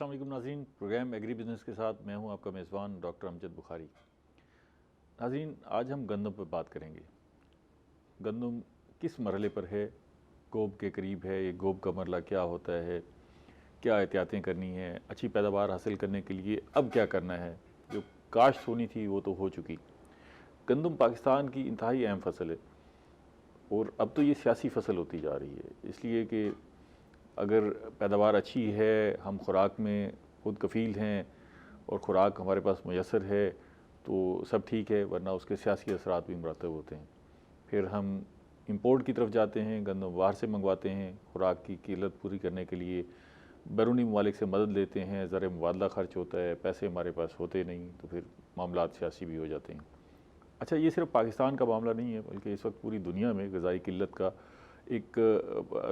अस्सलाम वालेकुम नाज़रीन, प्रोग्राम एग्री बिज़नेस के साथ मैं हूं आपका मेज़बान डॉक्टर अमजद बुखारी। नाज़रीन, आज हम गंदम पर बात करेंगे। गंदम किस मरहले पर है, गोब के करीब है, ये गोब का मरला क्या होता है, क्या एहतियातें करनी है, अच्छी पैदावार हासिल करने के लिए अब क्या करना है। जो काश्त होनी थी वो तो हो चुकी। गंदम पाकिस्तान की इंतहाई अहम फसल है और अब तो ये सियासी फसल होती जा रही है, इसलिए कि अगर पैदावार अच्छी है, हम खुराक में खुद कफ़ील हैं और ख़ुराक हमारे पास मुयसर है तो सब ठीक है, वरना उसके सियासी असरात भी मुरतब होते हैं। फिर हम इंपोर्ट की तरफ जाते हैं, गंदम बाहर से मंगवाते हैं, खुराक की किल्लत पूरी करने के लिए बैरूनी ममालिक से मदद लेते हैं, ज़र मुबादला खर्च होता है, पैसे हमारे पास होते नहीं, तो फिर मामलात सियासी भी हो जाते हैं। अच्छा, ये सिर्फ पाकिस्तान का मामला नहीं है, बल्कि इस वक्त पूरी दुनिया में ग़िज़ाई किल्लत का एक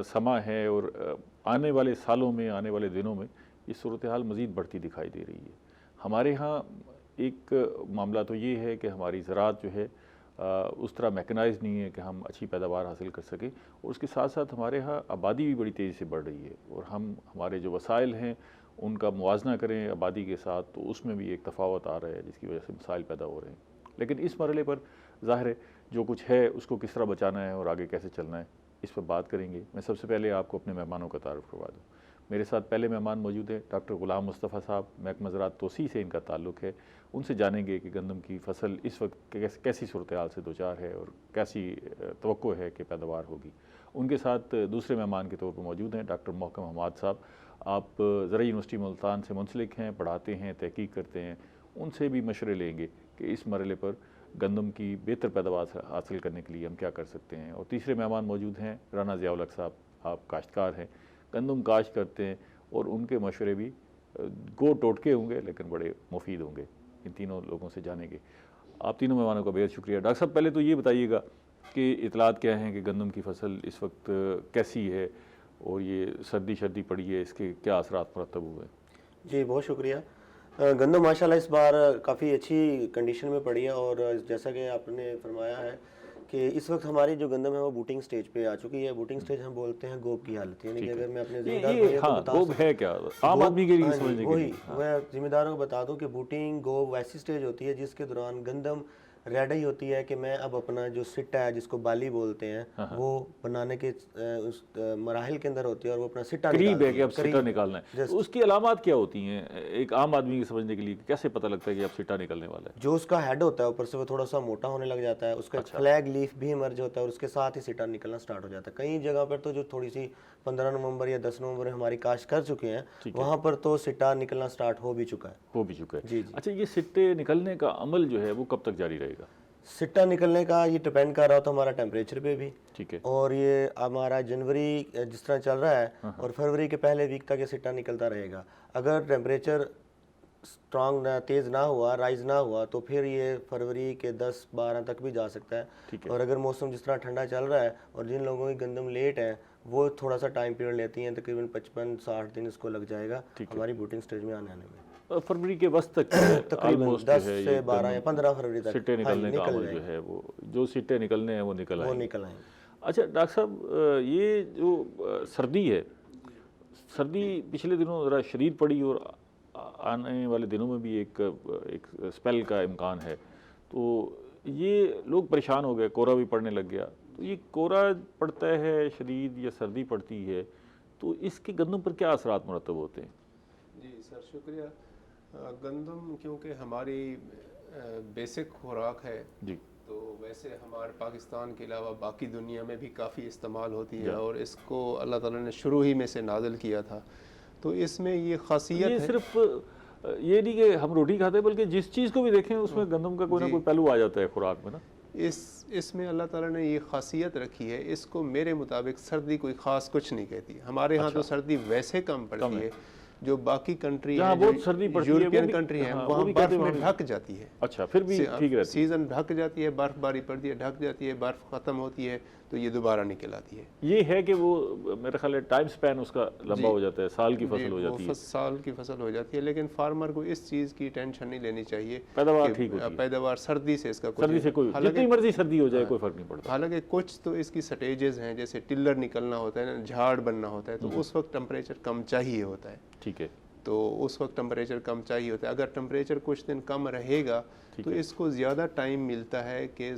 समा है और आने वाले सालों में, आने वाले दिनों में ये सूरत हाल मज़ीद बढ़ती दिखाई दे रही है। हमारे यहाँ एक मामला तो ये है कि हमारी ज़राअत जो है उस तरह मैकेनाइज़ नहीं है कि हम अच्छी पैदावार हासिल कर सकें, और उसके साथ साथ हमारे यहाँ आबादी भी बड़ी तेज़ी से बढ़ रही है और हम हमारे जो वसाइल हैं उनका मुवाजना करें आबादी के साथ तो उसमें भी एक तफ़ावत आ रहा है, जिसकी वजह से मसाइल पैदा हो रहे हैं। लेकिन इस मरहले पर ज़ाहिर है जो कुछ है उसको किस तरह बचाना है और आगे कैसे चलना है, इस पर बात करेंगे। मैं सबसे पहले आपको अपने मेहमानों का तारुफ़ करवा दूँ। मेरे साथ पहले मेहमान मौजूद हैं डॉक्टर ग़ुलाम मुस्तफ़ा साहब, महकमा ज़राअत तोसी से इनका ताल्लुक़ है। उनसे जानेंगे कि गंदम की फसल इस वक्त कैसी सूरत हाल से दो चार है और कैसी तवक्को है कि पैदावार होगी। उनके साथ दूसरे मेहमान के तौर पर मौजूद हैं डॉक्टर मोहकम हमाद साहब। आप ज़राई यूनिवर्सिटी मुल्तान से मुंसलिक हैं, पढ़ाते हैं, तहकीक करते हैं। उनसे भी मशवरे लेंगे कि इस मरहले पर गंदम की बेहतर पैदावार हासिल करने के लिए हम क्या कर सकते हैं। और तीसरे मेहमान मौजूद हैं राना ज़ियाउल हक साहब। आप काश्तकार हैं, गंदम काश्त करते हैं और उनके मशवरे भी गो टोटके होंगे लेकिन बड़े मुफीद होंगे। इन तीनों लोगों से जानेंगे। आप तीनों मेहमानों का बेहद शुक्रिया। डॉक्टर साहब, पहले तो ये बताइएगा कि इतलात क्या हैं कि गंदम की फसल इस वक्त कैसी है और ये सर्दी पड़ी है, इसके क्या असरात मुरतब हुए? जी, बहुत शुक्रिया। गंदम माशाल्लाह इस बार काफ़ी अच्छी कंडीशन में पड़ी है और जैसा कि आपने फरमाया है कि इस वक्त हमारी जो गंदम है वो बूटिंग स्टेज पे आ चुकी है। बूटिंग स्टेज हम बोलते हैं गोब की हालत, यानी कि अगर मैं अपने ज़िम्मेदार भाइयों को बता गोब है क्या आम आदमी के लिए समझने के वही लिए? मैं ज़िम्मेदारों को बता दूं कि बूटिंग गोब वैसी स्टेज होती है जिसके दौरान गंदम रेडी होती है कि मैं अब अपना जो सिट्टा है जिसको बाली बोलते हैं वो बनाने के उस मराहिल के अंदर होती है और वो अपना सिट्टा करीब है कि अब सिट्टा करीब निकालना है। तो उसकी अलामात क्या होती हैं एक आम आदमी के समझने के लिए, कैसे पता लगता है कि अब सिट्टा निकलने वाला है? जो उसका हेड होता है ऊपर से वो थोड़ा सा मोटा होने लग जाता है, उसका फ्लैग लीफ भी इमर्ज होता है और उसके साथ ही सिट्टा निकलना स्टार्ट हो जाता है। कई जगह पर तो जो थोड़ी सी 15 नवंबर या 10 नवंबर हमारी काश्त कर चुके हैं वहां पर तो सिट्टा निकलना स्टार्ट हो भी चुका है। जी। अच्छा, ये सिट्टे निकलने का अमल जो है वो कब तक जारी रहेगा? सिट्टा निकलने का ये डिपेंड कर रहा होता है हमारा टेम्परेचर पे भी। ठीक है। और ये हमारा जनवरी जिस तरह चल रहा है और फरवरी के पहले वीक तक ये सिट्टा निकलता रहेगा। अगर टेम्परेचर स्ट्रांग तेज़ ना हुआ, राइज ना हुआ, तो फिर ये फरवरी के 10-12 तक भी जा सकता है। और अगर मौसम जिस तरह ठंडा चल रहा है और जिन लोगों की गंदम लेट है वो थोड़ा सा टाइम पीरियड लेती हैं, तकरीबन 55-60 दिन इसको लग जाएगा हमारी बूटिंग स्टेज में आने में। फरवरी के वस्त तक तकरीबन 10 से 12 या 15 फरवरी तक सिट्टे निकलने का अमल जो है वो, जो सिट्टे निकलने हैं वो निकल आएंगे। अच्छा डॉक्टर साहब, ये जो सर्दी है, सर्दी पिछले दिनों ज़रा शदीद पड़ी और आने वाले दिनों में भी एक स्पेल का इम्कान है, तो ये लोग परेशान हो गए, कोहरा भी पड़ने लग गया। तो ये कोहरा पड़ता है शदीद या सर्दी पड़ती है तो इसके गंदम पर क्या असरात मुरतब होते हैं? जी सर, शुक्रिया। गंदम क्योंकि हमारी बेसिक खुराक है जी, तो वैसे हमारे पाकिस्तान के अलावा बाकी दुनिया में भी काफ़ी इस्तेमाल होती है और इसको अल्लाह ताला ने शुरू ही में से नाज़िल किया था। तो इसमें ये खासियत है, सिर्फ ये नहीं कि हम रोटी खाते हैं, बल्कि जिस चीज़ को भी देखें उसमें गंदम का कोई ना कोई पहलू आ जाता है खुराक में ना। इसमें अल्लाह ताला ने ये खासियत रखी है, इसको मेरे मुताबिक सर्दी कोई ख़ास कुछ नहीं कहती। हमारे यहाँ तो सर्दी वैसे कम पड़ती है, जो बाकी कंट्री है, बहुत सर्दी पड़ती है, यूरोपियन कंट्री है, वहाँ बर्फ में ढक जाती है। अच्छा, फिर भी ठीक रहती है, सीजन ढक जाती है, बर्फबारी पड़ती है, ढक जाती है, बर्फ खत्म होती है तो ये दोबारा निकल आती है। ये है कि वो मेरे ख्याल है टाइम स्पैन उसका लंबा हो जाता है, साल की फसल हो जाती है, साल की फसल हो जाती है। लेकिन फार्मर को इस चीज़ की टेंशन नहीं लेनी चाहिए, पैदावार ठीक होती है, पैदावार सर्दी से इसका सर्दी से कोई जितनी मर्जी सर्दी हो जाए कोई फर्क नहीं पड़ता। हालांकि कुछ तो इसकी स्टेजेस हैं, जैसे टिल्लर निकलना होता है ना, झाड़ बनना होता है, तो उस वक्त टेम्परेचर कम चाहिए होता है। ठीक है। तो उस वक्त टेम्परेचर कम चाहिए होता है। अगर टेम्परेचर कुछ दिन कम रहेगा तो इसको ज़्यादा टाइम मिलता है कि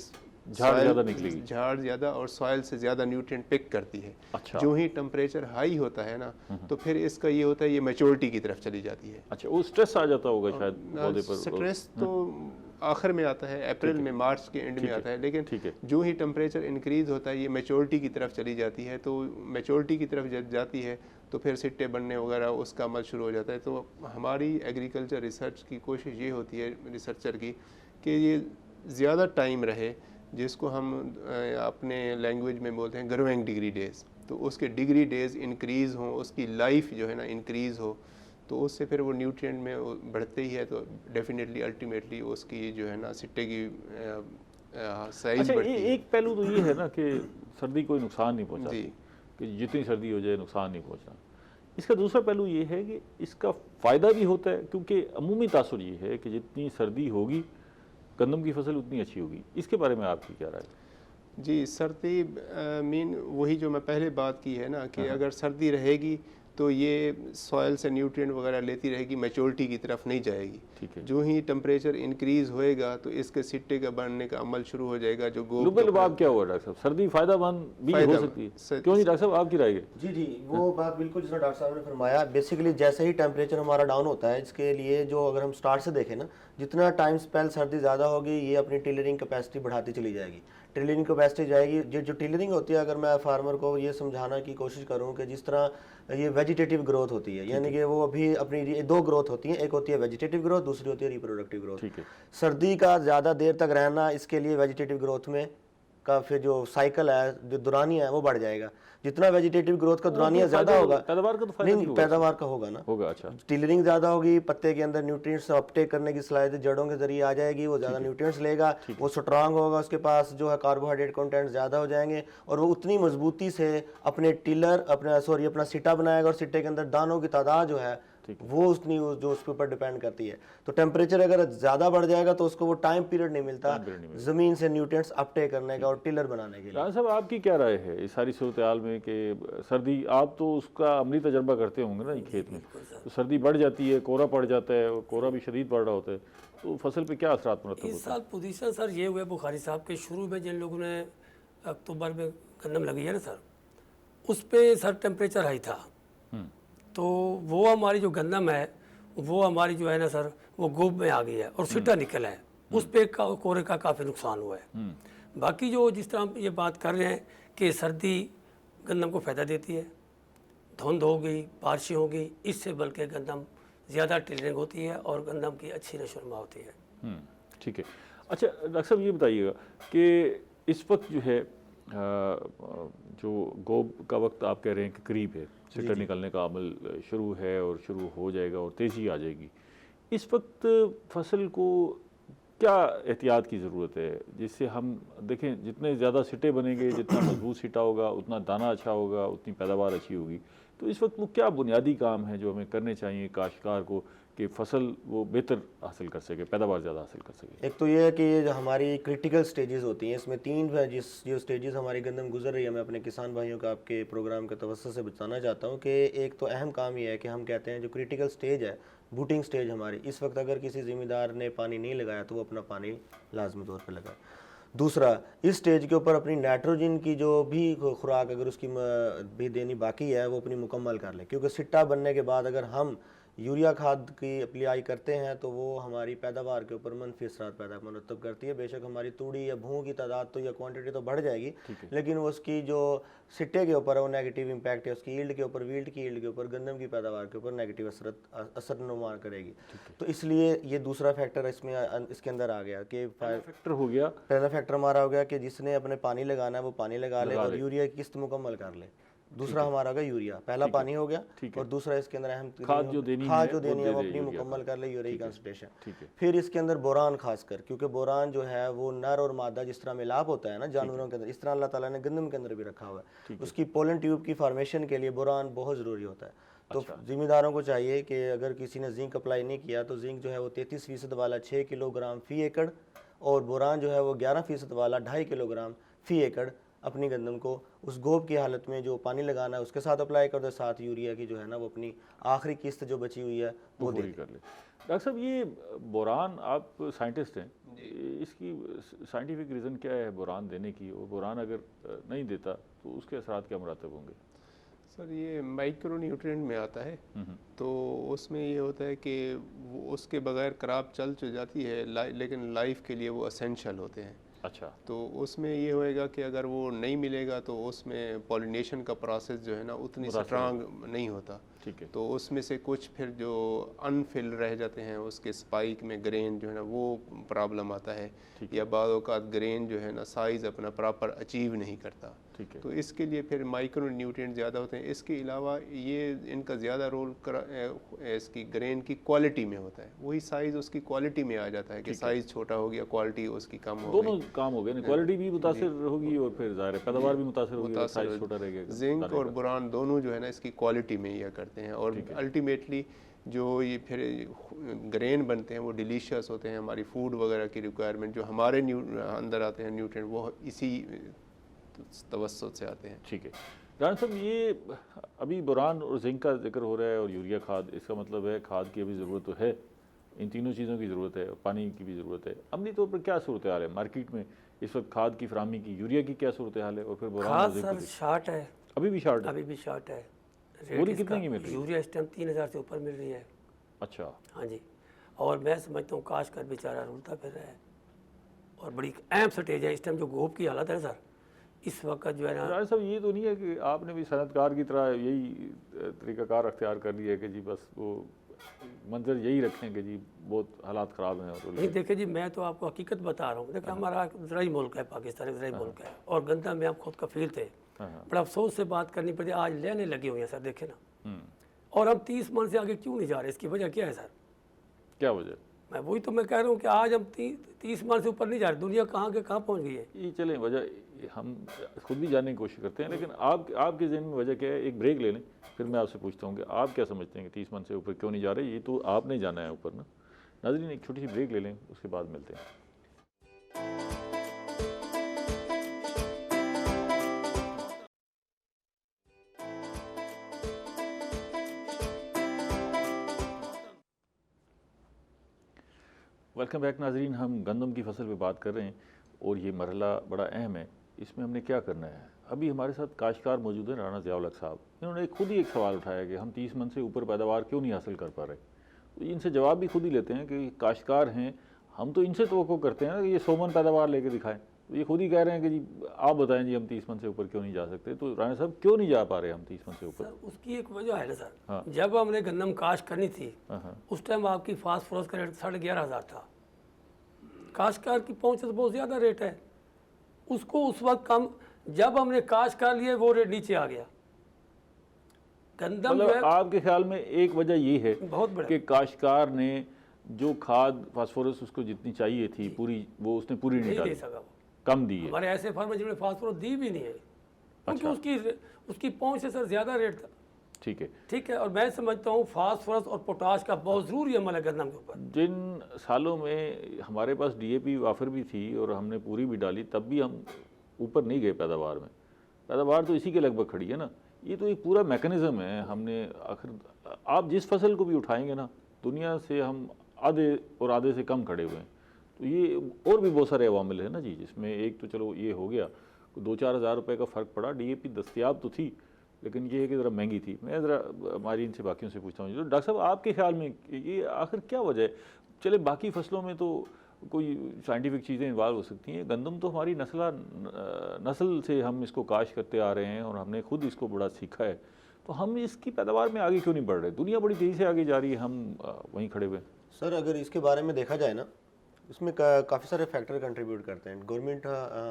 झाड़ ज़्यादा निकलेगी, झाड़ ज़्यादा और सॉइल से ज़्यादा न्यूट्रिएंट पिक करती है। अच्छा। जो ही टेम्परेचर हाई होता है ना तो फिर इसका ये होता है, ये मैच्योरिटी की तरफ चली जाती है। अच्छा, वो स्ट्रेस आ जाता होगा शायद पौधे पर। स्ट्रेस तो आखिर में आता है, अप्रैल में, मार्च के एंड में आता है, लेकिन जो ही टेम्परेचर इंक्रीज होता है ये मैच्योरिटी की तरफ चली जाती है। तो मैच्योरिटी की तरफ जब जाती है तो फिर सिट्टे बनने वगैरह उसका अमल शुरू हो जाता है। तो हमारी एग्रीकल्चर रिसर्च की कोशिश ये होती है रिसर्चर की कि ये ज़्यादा टाइम रहे, जिसको हम अपने लैंग्वेज में बोलते हैं ग्रोइंग डिग्री डेज़। तो उसके डिग्री डेज़ इंक्रीज़ हों, उसकी लाइफ जो है ना इंक्रीज़ हो, तो उससे फिर वो न्यूट्रिएंट में बढ़ते ही है। तो डेफिनेटली अल्टीमेटली उसकी जो है ना सिट्टे की साइज बढ़ती है। एक पहलू तो ये है ना कि सर्दी कोई नुकसान नहीं पहुंचाती, कि जितनी सर्दी हो जाए नुकसान नहीं पहुंचना। इसका दूसरा पहलू ये है कि इसका फ़ायदा भी होता है, क्योंकि अमूमी तासुर ये है कि जितनी सर्दी होगी गंदम की फसल उतनी अच्छी होगी। इसके बारे में आपकी क्या राय है? जी, सर्दी मीन वही जो मैं पहले बात की है ना कि अगर सर्दी रहेगी तो ये सॉइल से न्यूट्रिएंट वगैरह लेती रहेगी, मैच्योरिटी की तरफ नहीं जाएगी। ठीक है। जो ही टेम्परेचर इंक्रीज होएगा तो इसके सिट्टे का बढ़ने का अमल शुरू हो जाएगा। जो लुबेलुबाब क्या हुआ डॉक्टर साहब? सर्दी फायदेमंद भी हो सकती है, क्यों नहीं डॉक्टर साहब, आपकी राय है? जी, वो बात बिल्कुल जिस डॉक्टर साहब ने फरमाया। बेसिकली जैसे ही टेम्परेचर हमारा डाउन होता है, इसके लिए जो अगर हम स्टार्ट से देखें ना, जितना टाइम स्पेल सर्दी ज़्यादा होगी ये अपनी टिलरिंग कैपेसिटी बढ़ाती चली जाएगी। टिलरिंग कैपेसिटी जाएगी, जो टिलरिंग होती है, अगर मैं फार्मर को ये समझाना की कोशिश करूँ कि जिस तरह ये वेजिटेटिव ग्रोथ होती है, यानी कि वो अभी अपनी दो ग्रोथ होती है, एक होती है वेजिटेटिव ग्रोथ, दूसरी होती है रिप्रोडक्टिव ग्रोथ। सर्दी का ज़्यादा देर तक रहना इसके लिए वेजिटेटिव ग्रोथ में का फिर जो साइकिल है, जो दुरानिया है, वो बढ़ जाएगा। जितना वेजिटेटिव ग्रोथ का दुरानिया ज़्यादा होगा, पैदावार का तो फायदा नहीं, पैदावार का होगा ना, होगा। अच्छा, टिलरिंग ज़्यादा होगी, पत्ते के अंदर न्यूट्रिएंट्स अपटेक करने की सलाहियत जड़ों के जरिए आ जाएगी, वो ज़्यादा न्यूट्रिएंट्स लेगा, वो स्ट्रांग होगा, उसके पास जो है कार्बोहाइड्रेट कंटेंट ज़्यादा हो जाएंगे, और वो उतनी मजबूती से अपने टिलर अपना सिट्टा बनाएगा, और सिट्टे के अंदर दानों की तादाद जो है वो उतनी जो उसके ऊपर डिपेंड करती है। तो टेम्परेचर अगर ज़्यादा बढ़ जाएगा तो उसको वो टाइम पीरियड नहीं मिलता ज़मीन से न्यूट्रिएंट्स अपटेक करने का और टिलर बनाने के लिए। राना साहब, आपकी क्या राय है इस सारी सूरत हाल में कि सर्दी, आप तो उसका अमली तजर्बा करते होंगे ना खेत में, तो सर्दी बढ़ जाती है, कोहरा पड़ जाता है, कोहरा भी शदीद पड़ रहा होता है, तो फसल पे क्या असरात मरतब होते हैं? इस साल पोजीशन सर ये हुआ बुखारी साहब के शुरू में जिन लोगों ने अक्टूबर में गंदम लगी है ना सर, उस पर सर टेम्परेचर हाई था, तो वो हमारी जो गंदम है वो हमारी जो है ना सर वो गोब में आ गई है और सिट्टा निकल है, उस पर कोहरे का काफ़ी नुकसान हुआ है। बाकी जो जिस तरह हम ये बात कर रहे हैं कि सर्दी गंदम को फ़ायदा देती है, धुंध हो गई, बारिशें हो गई, इससे बल्कि गंदम ज़्यादा टिलरिंग होती है और गंदम की अच्छी नशोनुमा होती है। ठीक है। अच्छा डॉक्टर साहब, ये बताइएगा कि इस वक्त जो है जो गोब का वक्त आप कह रहे हैं कि करीब है, सिट्टा निकलने का अमल शुरू है और शुरू हो जाएगा और तेज़ी आ जाएगी, इस वक्त फसल को क्या एहतियात की ज़रूरत है, जिससे हम देखें जितने ज़्यादा सिट्टे बनेंगे, जितना मजबूत सिट्टा होगा उतना दाना अच्छा होगा, उतनी पैदावार अच्छी होगी। तो इस वक्त वो क्या बुनियादी काम है जो हमें करने चाहिए काश्तकार को कि फसल वो बेहतर हासिल कर सके, पैदावार ज़्यादा हासिल कर सके? एक तो ये है कि ये जो हमारी क्रिटिकल स्टेजेस होती हैं, इसमें तीन जो स्टेजेस हमारी गंदम गुजर रही है, मैं अपने किसान भाइयों का आपके प्रोग्राम के तवज्जो से बताना चाहता हूँ कि एक तो अहम काम ये है कि हम कहते हैं जो क्रिटिकल स्टेज है, बूटिंग स्टेज हमारी, इस वक्त अगर किसी ज़िम्मेदार ने पानी नहीं लगाया तो वो अपना पानी लाजमी तौर पर लगाए। दूसरा, इस स्टेज के ऊपर अपनी नाइट्रोजन की जो भी खुराक अगर उसकी भी देनी बाकी है वो अपनी मुकम्मल कर ले, क्योंकि सिट्टा बनने के बाद अगर हम यूरिया खाद की अप्लाई करते हैं तो वो हमारी पैदावार के ऊपर मनफी असरात पैदा मरतब करती है। बेशक हमारी तूड़ी या भूँ की तादाद तो या क्वांटिटी तो बढ़ जाएगी, लेकिन उसकी जो सिट्टे के ऊपर है वो नेगेटिव इम्पैक्ट है, उसकी ईल्ड के ऊपर, वील्ड की ईल्ड के ऊपर, गंदम की पैदावार के ऊपर नेगेटिव असर नुमा करेगी। तो इसलिए ये दूसरा फैक्टर इसमें इसके अंदर आ गया कि फैक्टर हो गया, पहला फैक्टर हमारा हो गया कि जिसने अपने पानी लगाना है वो पानी लगा ले और यूरिया की किस्त मुकम्मल कर ले। दूसरा हमारा होगा यूरिया, पहला पानी हो गया, और दूसरा इसके अंदर अहम खाद जो देनी है वो अपनी मुकम्मल कर ले, यूरिया कंसंट्रेशन। फिर इसके अंदर बोरान खासकर, क्योंकि बोरान जो है वो नर और मादा जिस तरह मिलाप होता है ना जानवरों के अंदर, इस तरह अल्लाह ताला ने गंदम के अंदर भी रखा हुआ है। उसकी पोलन ट्यूब की फॉर्मेशन के लिए बोरान बहुत ज़रूरी होता है। तो जिम्मेदारों को चाहिए कि अगर किसी ने जिंक अप्लाई नहीं किया तो जिंक जो है वो 33% वाला 6 किलोग्राम फी एकड़, और बोरान जो है वो 11% वाला 2.5 किलोग्राम फी एकड़ अपनी गंदम को उस गोब की हालत में जो पानी लगाना है उसके साथ अप्लाई कर दे, साथ यूरिया की जो है ना वो अपनी आखिरी किस्त जो बची हुई है वो दे पूरी कर ले। डॉक्टर साहब, ये बोरान, आप साइंटिस्ट हैं, इसकी साइंटिफिक रीज़न क्या है बोरान देने की, और बोरान अगर नहीं देता तो उसके असरात क्या मुरातब होंगे? सर ये माइक्रो न्यूट्रिएंट में आता है, तो उसमें ये होता है कि वो उसके बगैर क्रॉप चल जाती है, लेकिन लाइफ के लिए वो असेंशियल होते हैं। अच्छा, तो उसमें ये होएगा कि अगर वो नहीं मिलेगा तो उसमें पॉलिनेशन का प्रोसेस जो है ना उतनी स्ट्रांग नहीं होता। ठीक है। तो उसमें से कुछ फिर जो अनफिल रह जाते हैं उसके स्पाइक में ग्रेन जो है ना वो प्रॉब्लम आता है, या बाद औक़ात ग्रेन जो है ना साइज़ अपना प्रॉपर अचीव नहीं करता। ठीक है। तो इसके लिए फिर माइक्रो न्यूट्रिएंट ज़्यादा होते हैं। इसके अलावा ये इनका ज़्यादा रोल इसकी ग्रेन की क्वालिटी में होता है, वही साइज़ उसकी क्वालिटी में आ जाता है कि साइज़ छोटा हो गया, क्वालिटी उसकी कम हो दोनों काम हो गए ना, क्वालिटी भी मुतासिर होगी और फिर ज़ाहिर है पैदावार भी मुतासिर होगी, साइज छोटा रहेगा। जिंक और बोरान दोनों जो है ना इसकी क्वालिटी में यह करते हैं, और अल्टीमेटली जो ये फिर ग्रेन बनते हैं वो डिलीशियस होते हैं। हमारी फूड वगैरह की रिक्वायरमेंट जो हमारे अंदर आते हैं न्यूट्रिएंट, वो इसी तवस्सुत से आते हैं। ठीक है। राना साहब, ये अभी बोरान और जिंक का जिक्र हो रहा है और यूरिया खाद, इसका मतलब है खाद की अभी ज़रूरत तो है, इन तीनों चीज़ों की ज़रूरत है, पानी की भी ज़रूरत है। अमली तौर पर क्या सूरत हाल है मार्केट में इस वक्त, खाद की फराहमी की, यूरिया की क्या सूरत हाल है, और फिर बोरान और जिंक सर की? शार्ट है, अभी भी शार्ट है? अभी भी शार्ट है। पूरी कितने की मिल रही है? यूरिया इस टाइम 3000 से ऊपर मिल रही है। अच्छा। हाँ जी, और मैं समझता हूँ काश्तकार बेचारा रुलता फिर रहा है, और बड़ी अहम स्टेज है इस टाइम जो गोब की हालत है सर इस वक्त जो है ना। राना साहब, ये तो नहीं है कि आपने भी सनतकार की तरह यही तरीक़ाकार अख्तियार कर लिया है कि जी बस वो मंजर यही रखें कि जी बहुत हालात ख़राब हैं? और नहीं देखिए जी, मैं तो आपको हकीकत बता रहा हूँ। देखिए हमारा ज़राई मुल्क है, पाकिस्तान ज़राई मुल्क है, और गंदा में आप खुद कफील थे। बड़ा अफसोस से बात करनी पड़ी, आज लेने लगी हुई है सर, देखे ना। और हम 30 मन से आगे क्यों नहीं जा रहे, इसकी वजह क्या है सर? क्या वजह? मैं वही तो मैं कह रहा हूँ कि आज हम 30 मन से ऊपर नहीं जा रहे, दुनिया कहाँ के कहाँ पहुँच गई है। ये चलें, वजह हम खुद भी जानने की कोशिश करते हैं, लेकिन आपके ज़हन में वजह क्या है? एक ब्रेक ले लें, फिर मैं आपसे पूछता हूँ कि आप क्या समझते हैं कि 30 मन से ऊपर क्यों नहीं जा रहे? ये तो आपने जाना है ऊपर ना। नाज़रीन, एक छोटी सी ब्रेक ले लें, उसके बाद मिलते हैं। वेलकम बैक नाजरीन, हम गंदम की फसल पे बात कर रहे हैं और ये मरहला बड़ा अहम है, इसमें हमने क्या करना है। अभी हमारे साथ काश्तकार मौजूद हैं, राना ज़िया उल हक साहब। इन्होंने खुद ही एक सवाल उठाया कि हम 30 मन से ऊपर पैदावार क्यों नहीं हासिल कर पा रहे। तो इनसे जवाब भी खुद ही लेते हैं कि काश्तकार हैं, हम तो इनसे तवक्को करते हैं ना कि ये 100 मन पैदावार लेके दिखाएं। तो ये खुद ही कह रहे हैं कि जी आप बताएं जी हम 30 मन से ऊपर क्यों नहीं जा सकते। तो राना साहब, क्यों नहीं जा पा रहे हम 30 मन से ऊपर? सर उसकी एक वजह है ना सर, जब हमने गंदम काश्त करनी थी उस टाइम आपकी फास्फोरस का रेट 11,500 था। काश्तकार की पहुंच तो बहुत ज़्यादा रेट है, उसको उस वक्त कम, जब हमने काश्त कर लिए वो रेट नीचे आ गया। गंदम मतलब आपके ख्याल में एक वजह ये है बहुत बड़ा कि काश्तकार ने जो खाद फास्फोरस उसको जितनी चाहिए थी पूरी, वो उसने पूरी नहीं नहीं दे डाली, सका, वो कम दी है। हमारे ऐसे फार्मर जिन्होंने फास्फोरस दी भी नहीं है, क्योंकि उसकी पहुंच से सर ज़्यादा रेट था। ठीक है। ठीक है, और मैं समझता हूँ फास्फोरस और पोटाश का बहुत ज़रूरी अमल है गंदम के ऊपर। जिन सालों में हमारे पास DAP वाफर भी थी और हमने पूरी भी डाली, तब भी हम ऊपर नहीं गए पैदावार में। पैदावार तो इसी के लगभग खड़ी है ना। ये तो एक पूरा मैकेनिज़्म है। हमने आखिर आप जिस फसल को भी उठाएंगे ना, दुनिया से हम आधे और आधे से कम खड़े हुए हैं। तो ये और भी बहुत सारे अवामिल है ना जी, जिसमें एक तो चलो ये हो गया, 2-4 हज़ार रुपये का फ़र्क पड़ा। DAP दस्तियाब तो थी, लेकिन ये है कि ज़रा महंगी थी। मैं ज़रा हमारी इनसे बाकियों से पूछता हूँ, तो डॉक्टर साहब आपके ख्याल में ये आखिर क्या वजह है? चले बाकी फसलों में तो कोई साइंटिफिक चीज़ें इन्वॉल्व हो सकती हैं, गंदम तो हमारी नस्ल से हम इसको काश करते आ रहे हैं और हमने खुद इसको बड़ा सीखा है, तो हम इसकी पैदावार में आगे क्यों नहीं बढ़ रहे? दुनिया बड़ी तेज़ी से आगे जा रही है, हम वहीं खड़े हुए। सर अगर इसके बारे में देखा जाए ना, इसमें काफ़ी सारे फैक्टर कंट्रीब्यूट करते हैं। गवर्नमेंट,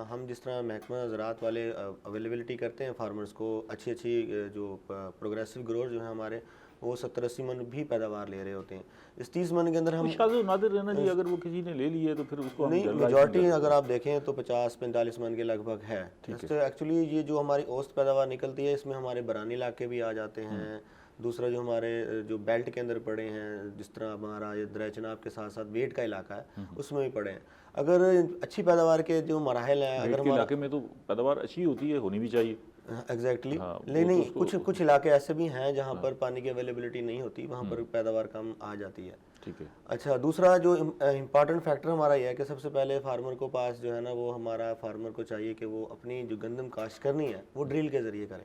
हम जिस तरह महकमा ज़राअत वाले अवेलेबिलिटी करते हैं फार्मर्स को, अच्छी जो प्रोग्रेसिव ग्रोअर जो है हमारे, वो 70-80 मन भी पैदावार ले रहे होते हैं। इस 30 मन के अंदर हम नादिर है ना जी, अगर वो किसी ने ले ली है तो फिर उसको नहीं, मेजॉरिटी अगर आप देखें तो 50-45 मन के लगभग है। तो एक्चुअली ये जो हमारी औसत पैदावार निकलती है, इसमें हमारे बरानी इलाके भी आ जाते हैं, दूसरा जो हमारे जो बेल्ट के अंदर पड़े हैं, जिस तरह हमारा ये दरिया चनाब के साथ साथ वेट का इलाका है उसमें भी पड़े हैं। अगर अच्छी पैदावार के जो मराहल हैं, अगर हमारे इलाके में तो पैदावार अच्छी होती है, होनी भी चाहिए। एग्जैक्टली हाँ, नहीं नहीं, तो कुछ इलाके ऐसे भी हैं जहाँ पर पानी की अवेलेबिलिटी नहीं होती, वहाँ पर पैदावार कम आ जाती है। ठीक है। अच्छा, दूसरा जो इम्पॉर्टेंट फैक्टर हमारा ये है कि सबसे पहले फार्मर को पास जो है ना, वो हमारा फार्मर को चाहिए कि वो अपनी जो गंदम काश्त करनी है वो ड्रिल के ज़रिए करें।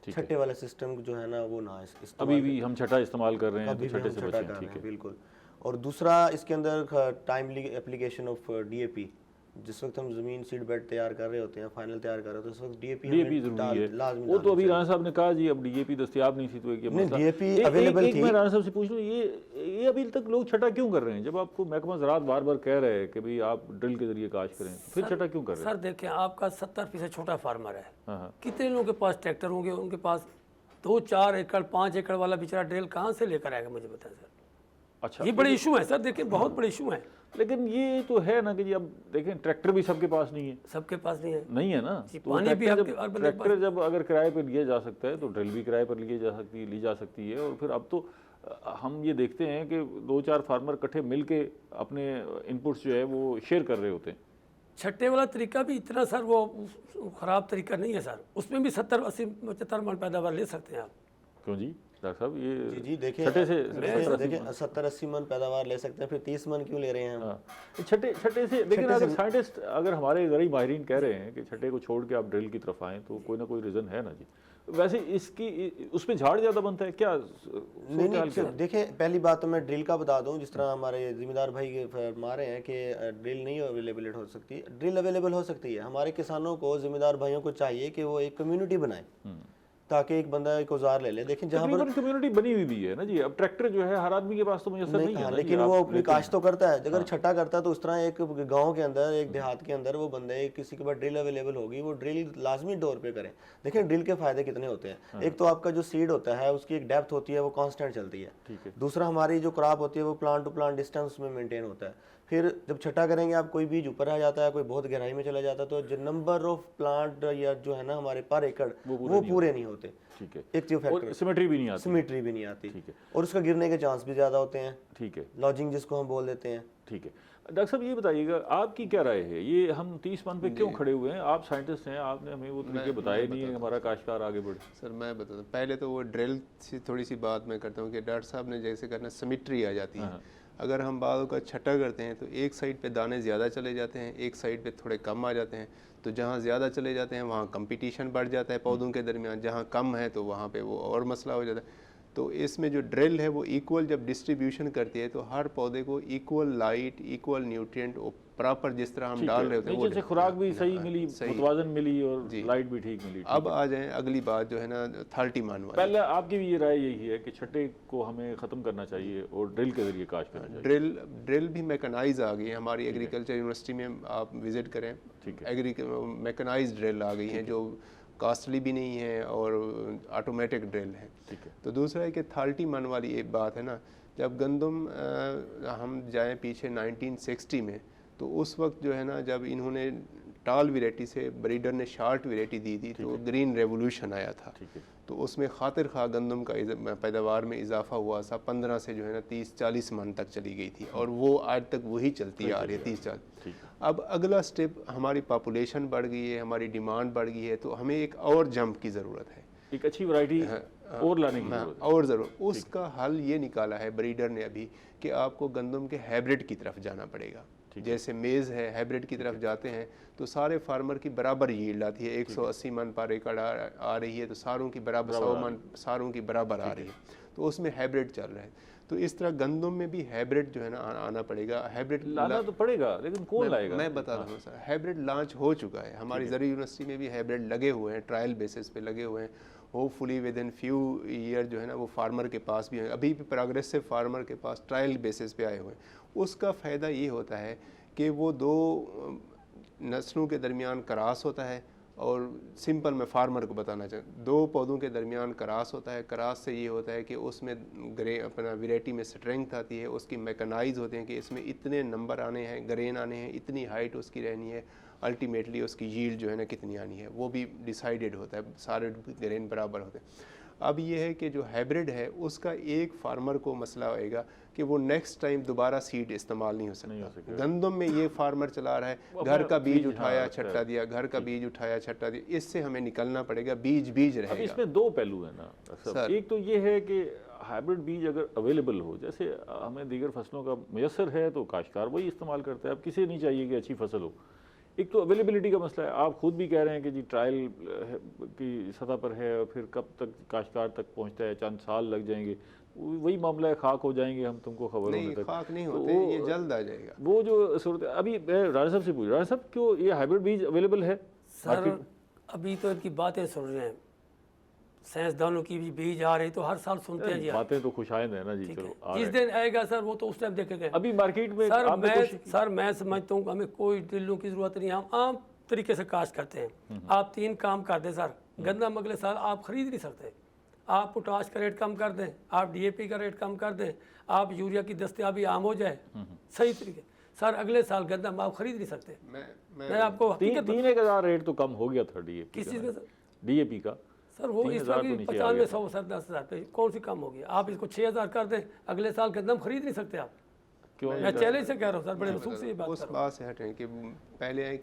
छट्टे वाला सिस्टम जो है ना वो ना अभी भी हम छठा इस्तेमाल कर रहे हैं, अभी तो छठे भी हम से छठा बचें। कर रहे ठीक हैं, है। बिल्कुल। और दूसरा इसके अंदर टाइमली एप्लीकेशन ऑफ डीएपी। जिस वक्त हम ज़मीन सीड बेड तैयार कर रहे होते हैं, फाइनल तैयार कर रहे होते हैं, उस वक्त डीएपी जरूरी है। वो तो अभी राणा साहब ने कहा जी अब डीएपी दस्तयाब नहीं थी, तो एक नहीं, डीएपी अवेलेबल थी। मैं राणा साहब से पूछ लूँ, ये अभी तक लोग छठा क्यों कर रहे हैं? जब आपको महकमा ज़राअत बार बार कह रहे हैं कि भाई आप ड्रिल के जरिए काश्त करें, फिर छठा क्यों कर रहे हैं? सर देखें, आपका 70% छोटा फार्मर है। हाँ। कितने लोगों के पास ट्रैक्टर होंगे? उनके पास 2-4 एकड़ 5 एकड़ वाला बेचारा ड्रिल कहाँ से लेकर आएगा, मुझे बताएं सर। अच्छा, ये बड़े इशू है सर, देखिए बहुत बड़े इशू है। लेकिन ये तो है ना कि जी अब देखें ट्रैक्टर भी सबके पास नहीं है। सबके पास नहीं है, नहीं है ना, तो पानी भी ट्रैक्टर जब अगर किराए पर लिया जा सकता है तो ड्रिल भी किराए पर ली जा सकती है। और फिर अब तो हम ये देखते हैं कि 2-4 फार्मर इकट्ठे मिल के अपने इनपुट्स जो है वो शेयर कर रहे होते हैं। छट्टे वाला तरीका भी इतना सर वो ख़राब तरीका नहीं है सर, उसमें भी 70-80-75 मन पैदावार ले सकते हैं आप। क्यों जी डॉक्टर साहब? ये जी देखिए, छठे से देखिए 70-80 मन पैदावार ले सकते हैं, फिर 30 मन क्यों ले रहे हैं हम? हाँ। छठे से लेकिन अगर साइंटिस्ट, अगर हमारे गरीब माहिरीन कह रहे हैं कि छठे को छोड़ के आप ड्रिल की तरफ आएँ, तो कोई ना कोई रीज़न है ना जी। वैसे इसकी उसमें झाड़ ज़्यादा बनता है क्या? नहीं, देखिए पहली बात तो मैं ड्रिल का बता दूं, जिस तरह हमारे जिम्मेदार भाई फरमा रहे हैं कि ड्रिल नहीं अवेलेबल हो सकती, ड्रिल अवेलेबल हो सकती है। हमारे किसानों को, जिम्मेदार भाइयों को चाहिए कि वो एक कम्युनिटी बनाए, ताकि एक बंदा एक औजार ले ले। देखें जहाँ पर कम्युनिटी बनी हुई भी है ना जी। अब ट्रैक्टर जो है हर आदमी के पास तो मुयसर नहीं है ना, लेकिन वो अपनी काश्त तो करता है। अगर छठा करता है तो उस तरह एक गांव के अंदर, एक देहात के अंदर वो बंदे, किसी के पास ड्रिल अवेलेबल होगी, वो ड्रिल लाजमी डोर पे करें। देखें ड्रिल के फायदे कितने होते हैं। एक तो आपका जो सीड होता है उसकी एक डेप्थ होती है, वो कांस्टेंट चलती है। दूसरा हमारी जो क्रॉप होती है वो प्लांट टू प्लांट डिस्टेंस में मेंटेन होता है। फिर जब छठा करेंगे आप, कोई बीज ऊपर आ जाता है, कोई बहुत गहराई में चला जाता है, तो जो नंबर ऑफ प्लांट या जो है ना हमारे पर एकड़ वो पूरे नहीं होते। ठीक है। एक जो फैक्टर, सिमेट्री भी नहीं आती। सिमेट्री भी नहीं आती। ठीक है। और उसका गिरने के चांस भी ज़्यादा होते हैं। ठीक है। लॉजिंग जिसको हम बोल देते हैं। ठीक है। डॉक्टर साहब ये बताइएगा, आपकी क्या राय है? ये हम 30 मन पे क्यों खड़े हुए हैं? आप साइंटिस्ट हैं, आपने हमें वो तरीके बताए नहीं है हमारा काश्तकार आगे बढ़े। सर मैं बताता हूँ, पहले तो वो ड्रिल से थोड़ी सी बात मैं करता हूँ कि डॉक्टर साहब ने जैसे करना, सिमेट्री आ जाती है। अगर हम बालों का छठा करते हैं तो एक साइड पे दाने ज़्यादा चले जाते हैं, एक साइड पे थोड़े कम आ जाते हैं। तो जहाँ ज़्यादा चले जाते हैं वहाँ कंपटीशन बढ़ जाता है पौधों के दरमियान, जहाँ कम है तो वहाँ पे वो और मसला हो जाता है। तो इसमें जो ड्रिल है वो इक्वल जब डिस्ट्रीब्यूशन करती है तो हर पौधे को equal light, equal nutrient proper जिस तरह हम डाल रहे होते हैं वो खुराक भी सही मिली, मुतवाजन मिली और लाइट भी ठीक मिली। अब आ जाए अगली बात जो है ना 30 मान वाली। पहले आपकी भी ये राय यही है कि छठे को हमें ख़त्म करना चाहिए और ड्रिल के जरिए काश्त करना चाहिए। ड्रिल भी मैकेनाइज आ गई है हमारी एग्रीकल्चर यूनिवर्सिटी में, आप विजिट करें। ठीक है। मैकेनाइज ड्रिल आ गई हैं जो कॉस्टली भी नहीं है और ऑटोमेटिक ड्रिल है। ठीक है। तो दूसरा है कि 30 मन वाली एक बात है ना, जब गंदम हम जाएं पीछे 1960 में, तो उस वक्त जो है ना जब इन्होंने टाल वेराइटी से ब्रीडर ने शार्ट वेराइटी दी थी तो ग्रीन रेवोल्यूशन आया था। तो उसमें खातिर खा गंदम का पैदावार में इजाफा हुआ सा 15 से जो है ना 30-40 मन तक चली गई थी और वो आज तक वही चलती आ रही है 30-40। अब अगला स्टेप, हमारी पॉपुलेशन बढ़ गई है, हमारी डिमांड बढ़ गई है, तो हमें एक और जंप की ज़रूरत है, एक अच्छी वैरायटी और लाने की ज़रूरत है। और ज़रूर उसका हल ये निकाला है ब्रीडर ने अभी कि आपको गंदम के हाइब्रिड की तरफ जाना पड़ेगा। जैसे मेज़ है, हाइब्रिड की तरफ जाते हैं तो सारे फार्मर की बराबर यील्ड आती है। 180 मन पर एकड़ आ रही है तो सारों की बराबर 100 मन सारों की बराबर आ रही है, तो उसमें हाइब्रिड चल रहा है। तो इस तरह गंदम में भी हाइब्रिड जो है ना आना पड़ेगा। हाइब्रिड लाना तो पड़ेगा, लेकिन कौन लाएगा? मैं बता रहा हूँ सर, हाइब्रिड लॉन्च हो चुका है हमारी ज़रूरी यूनिवर्सिटी में भी हाइब्रिड लगे हुए हैं, ट्रायल बेसिस पे लगे हुए हैं। Hopefully with in few year जो है ना वो फार्मर के पास भी है, अभी भी प्रोग्रेसिव फार्मर के पास ट्रायल बेसिस पे आए हुए हैं। उसका फ़ायदा ये होता है कि वो दो नस्लों के दरमियान क्रॉस होता है। और सिंपल मैं फार्मर को बताना चाहूँ, दो पौधों के दरमियान क्रॉस होता है। क्रॉस से ये होता है कि उसमें अपना वेराइटी में स्ट्रेंथ आती है, उसकी मैकेनाइज होते हैं कि इसमें इतने नंबर आने हैं, ग्रेन आने हैं, इतनी हाइट उसकी रहनी है, अल्टीमेटली उसकी यील्ड जो है ना कितनी आनी है वो भी डिसाइडेड होता है, सारे ग्रेन बराबर होते हैं। अब ये है कि जो हाइब्रिड है उसका एक फार्मर को मसला होएगा कि वो नेक्स्ट टाइम दोबारा सीड इस्तेमाल नहीं हो सकता। गंदम में ये फार्मर चला रहा है, घर का बीज उठाया छट्टा दिया, घर का बीज उठाया छट्टा दिया, इससे हमें निकलना पड़ेगा, बीज रहेगा। अब इसमें दो पहलू है ना सर, एक तो ये है कि हाइब्रिड बीज अगर अवेलेबल हो, जैसे हमें दीगर फसलों का मुयसर है तो काश्तकार वही इस्तेमाल करता है। अब किसी नहीं चाहिए कि अच्छी फसल हो, एक तो अवेलेबिलिटी का मसला है। आप खुद भी कह रहे हैं कि जी ट्रायल की सतह पर है और फिर कब तक काश्तकार तक पहुंचता है, चंद साल लग जाएंगे, वही मामला है, खाक हो जाएंगे हम, तुमको खबर होने तक। खाक नहीं होते, ये जल्द आ जाएगा। वो जो सूरत अभी मैं राणा साहब से पूछ, राणा साहब क्यों ये हाइब्रिड बीज अवेलेबल है सर? अभी तो इनकी बातें सुन रहे हैं, साइंसदानों की भी बीज आ रही तो हर साल सुनते हैं जी। बातें तो खुशाइंद है ना जी, चलो जिस दिन आएगा सर वो तो उस टाइम देखेंगे। अभी मार्केट में सर मैं समझता हूँ हमें कोई ड्रिलों की जरूरत नहीं है, हम आम तरीके से काश्त करते हैं। आप 3 काम कर दें सर, गंदम अगले साल आप खरीद नहीं सकते, आप पोटाश का रेट कम कर दें, आप DAP का रेट कम कर दें, आप यूरिया की दस्तियाबी आम हो जाए सही तरीके, सर अगले साल गंदम आप खरीद नहीं सकते। मैं आपको 3,000 रेट तो कम हो गया था DAP किस चीज़ का सर? DAP का सर वो इस वक्त 95, 100 सर 10,000 पे कौन सी कम होगी? आप इसको 6,000 कर दें, अगले साल गंदम खरीद नहीं सकते आप। क्यों? मैं चैलेंज से कह रहा हूँ सर, बड़े वसूख से ये बात उस बात से हटें कि पहले है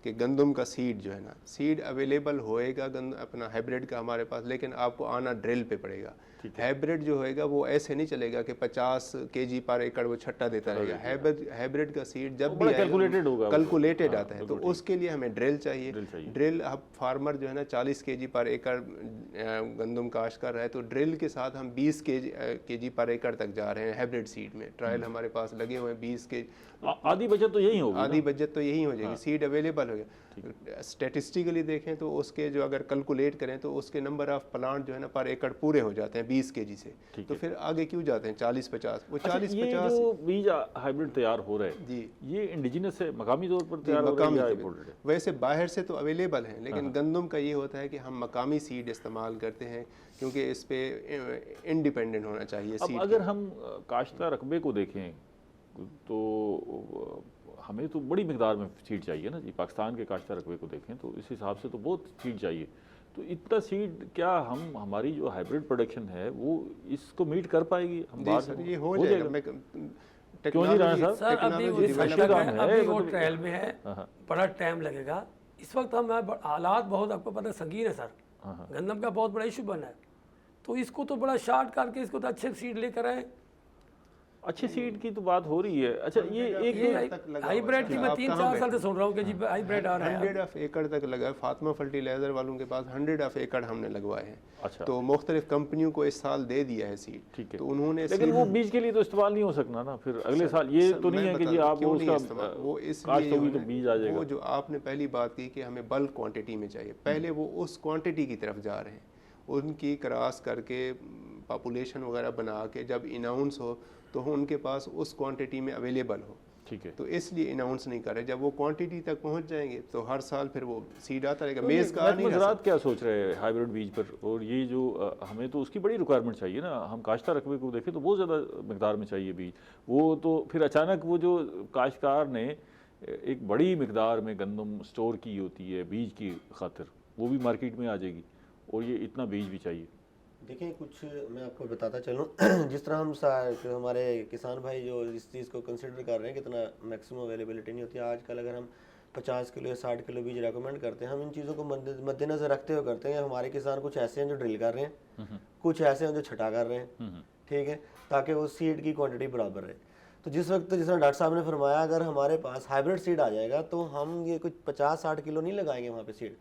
कि गंदम का सीड जो है ना, सीड अवेलेबल होएगा अपना हाइब्रिड का हमारे पास, लेकिन आपको आना ड्रिल पे पड़ेगा। हाइब्रिड जो होएगा वो ऐसे नहीं चलेगा कि 50 kg पर एकड़ वो छट्टा देता रहेगा। हाइब्रिड का सीड जब भी कैलकुलेटेड होगा, कैलकुलेटेड आता है, तो उसके लिए हमें ड्रिल चाहिए। ड्रिल अब फार्मर जो है ना 40 kg पर एकड़ गंदम काश्त कर रहा है, तो ड्रिल के साथ हम 20 kg पर एकड़ तक जा रहे हैं हाइब्रिड सीड में। ट्रायल हमारे पास लगे हुए हैं 20 kg। आधी बचत तो यही होगी, आधी बचत तो यही हो जाएगी, सीड अवेलेबल हो गया। स्टैटिस्टिकली देखें तो उसके जो अगर कैलकुलेट करें तो उसके नंबर ऑफ प्लांट जो है ना पर एकड़ पूरे हो जाते हैं 20 kg से, तो फिर आगे क्यों जाते हैं 40-50? वो 40-50 जो बीज हाइब्रिड तैयार हो रहे हैं जी, ये इंडिजिनस है, मकामी तौर पर तैयार हो रहे हैं? वैसे बाहर से तो अवेलेबल हैं, लेकिन गंदम का ये होता है कि हम मकामी सीड इस्तेमाल करते हैं क्योंकि इस पे इंडिपेंडेंट होना चाहिए सीड। अगर हम काश्ता रकबे को देखें तो हमें तो बड़ी मिकदार में सीड चाहिए ना जी। पाकिस्तान के काश्ता रकबे को देखें तो इस हिसाब से तो बहुत सीड चाहिए। तो इतना सीड क्या हमारी जो हाइब्रिड प्रोडक्शन है वो इसको मीट कर पाएगी? हम बात सर ये हो जाएगा। क्यों नहीं रहा सर? सर अभी वो ट्रायल में है, बड़ा टाइम लगेगा। इस वक्त हम हालात बहुत आपको पता संगीन है सर, गंदम का बहुत बड़ा इशू बना है, तो इसको तो बड़ा शार्ट करके इसको तो अच्छे सीड लेकर आए। अच्छी सीड की तो बात हो रही है। अच्छा ये एक हाइब्रिड की मैं 3-4 साल से सुन रहा हूँ कि जी हाइब्रिड आ रहा है। 100 एकड़ तक लगा है। फातिमा फर्टिलाइजर वालों के पास 100 एकड़ हमने लगवाए हैं। अच्छा, तो मुख्तलिफ कंपनियों को इस साल दे दिया है सीड। ठीक है, तो उन्होंने लेकिन वो बीज के लिए तो इस्तेमाल नहीं हो सकना ना फिर अगले साल। ये तो नहीं है कि जी आप वो इसलिए तो बीज आ जाएगा। वो जो आपने पहली बात की कि हमें बल्क क्वांटिटी में चाहिए, पहले वो उस क्वांटिटी की तरफ जा रहे हैं। उनकी क्रॉस करके पॉपुलेशन वगैरह बना के जब अनाउंस हो तो उनके पास उस क्वांटिटी में अवेलेबल हो। ठीक है, तो इसलिए अनाउंस नहीं कर रहे। जब वो क्वांटिटी तक पहुंच जाएंगे तो हर साल फिर वो सीड आता रहेगा। मेज़ का नहीं रहा। क्या सोच रहे हैं हाइब्रिड बीज पर? और ये जो हमें तो उसकी बड़ी रिक्वायरमेंट चाहिए ना। हम काश्ता रकबे को देखें तो बहुत ज़्यादा मिकदार में चाहिए बीज। वो तो फिर अचानक वो जो काश्तकार ने एक बड़ी मिकदार में गंदम स्टोर की होती है बीज की खातिर, वो भी मार्केट में आ जाएगी और ये इतना बीज भी चाहिए। देखिए कुछ मैं आपको बताता चलूँ जिस तरह हम हमारे किसान भाई जो इस चीज़ को कंसिडर कर रहे हैं कितना मैक्सिमम अवेलेबिलिटी नहीं होती है आजकल। अगर हम 50 किलो या 60 किलो बीज रेकमेंड करते हैं, हम इन चीज़ों को मद्देनजर रखते हुए करते हैं। हमारे किसान कुछ ऐसे हैं जो ड्रिल कर रहे हैं, कुछ ऐसे हैं जो छटा कर रहे हैं, ठीक है, ताकि वो सीड की क्वान्टिटी बराबर रहे। तो जिस वक्त जिस तरह डॉक्टर साहब ने फरमाया अगर हमारे पास हाइब्रिड सीड आ जाएगा तो हम ये कुछ 50-60 किलो नहीं लगाएंगे वहाँ पे सीड,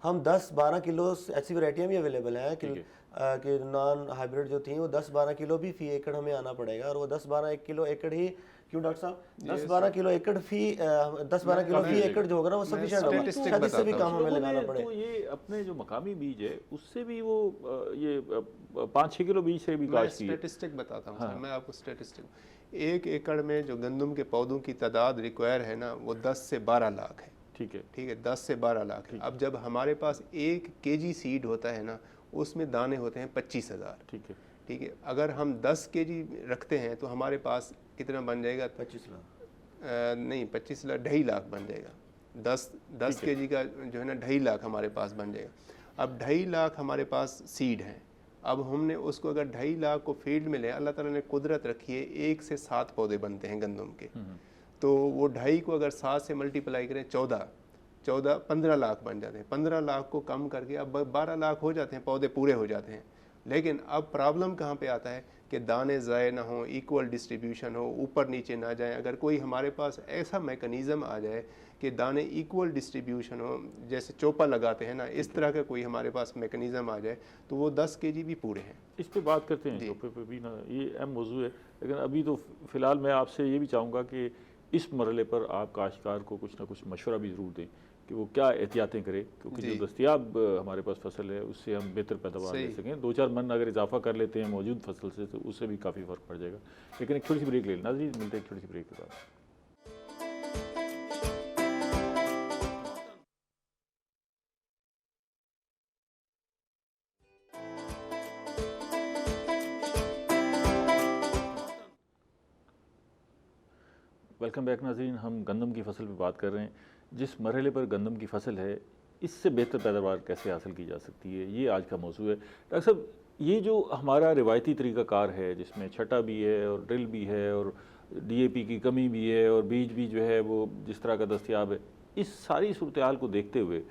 हम 10-12 किलो ऐसी वैरायटियाँ भी अवेलेबल हैं कि नॉन हाइब्रिड जो थी वो 10-12 किलो भी फी एकड़ हमें आना पड़ेगा। और वो 10-12 किलो एकड़ ही क्यों डॉक्टर साहब 10-12 किलो एकड़ फी 10-12 किलो फी एकड़ जो होगा ना वो सफिशिएंट होगा, शायद इससे भी कम हमें लगाना पड़े। तो ये अपने जो मकामी बीज है उससे भी वो ये 5-6 किलो बीज से भी काश्त की स्टैटिस्टिक बताता हूँ सर मैं आपको। स्टैटिस्टिक 1 एकड़ में जो गंदम के पौधों की तादाद रिक्वायर है ना वो 10 से 12 लाख है। ठीक है, ठीक है, 10 से 12 लाख है। अब जब हमारे पास 1 kg सीड होता है ना उसमें दाने होते हैं 25,000। ठीक है, ठीक है, अगर हम 10 kg रखते हैं तो हमारे पास कितना बन जाएगा? 25 लाख नहीं 25 लाख 2.5 लाख बन जाएगा। 10 kg का जो है ना 2.5 लाख हमारे पास बन जाएगा। अब 2.5 लाख हमारे पास सीड है, अब हमने उसको अगर 2.5 लाख को फील्ड में ले, अल्लाह ताला ने कुदरत रखी है 1 से 7 पौधे बनते हैं गंदम के, तो वो 2.5 को अगर 7 से मल्टीप्लाई करें 15 लाख बन जाते हैं। 15 लाख को कम करके अब 12 लाख हो जाते हैं, पौधे पूरे हो जाते हैं। लेकिन अब प्रॉब्लम कहाँ पे आता है कि दाने ज़ाय ना हो, इक्वल डिस्ट्रीब्यूशन हो, ऊपर नीचे ना जाए। अगर कोई हमारे पास ऐसा मैकेनिज़्म आ जाए कि दाने इक्वल डिस्ट्रीब्यूशन हो, जैसे चोपा लगाते हैं ना, इस तरह का कोई हमारे पास मैकेनिज़्म आ जाए तो वो 10 kg भी पूरे हैं। इस पे बात करते हैं, चोपे पे भी ना, ये अहम मौजू है। लेकिन अभी तो फ़िलहाल मैं आपसे ये भी चाहूँगा कि इस मरहले पर आप काश्तकार को कुछ ना कुछ मशवरा भी ज़रूर दें कि वो क्या एहतियातें करें, क्योंकि जो दस्तियाब हमारे पास फसल है उससे हम बेहतर पैदावार ले सकें। 2-4 मन अगर इजाफा कर लेते हैं मौजूद फसल से तो उससे भी काफ़ी फ़र्क पड़ जाएगा। लेकिन एक छोटी सी ब्रेक ले लें नाज़रीन, मिलते हैं एक छोटी सी ब्रेक के बाद। वेलकम बैक नाज़रीन, हम गंदम की फसल पे बात कर रहे हैं। जिस मरहले पर गंदम की फसल है, इससे बेहतर पैदावार कैसे हासिल की जा सकती है, ये आज का मौजू है। डॉक्टर साहब, ये जो हमारा रिवायती तरीक़ाकार है जिसमें छटा भी है और ड्रिल भी है और DAP की कमी भी है और बीज भी जो है वो जिस तरह का दस्तियाब है, इस सारी सूरत हाल को देखते हुए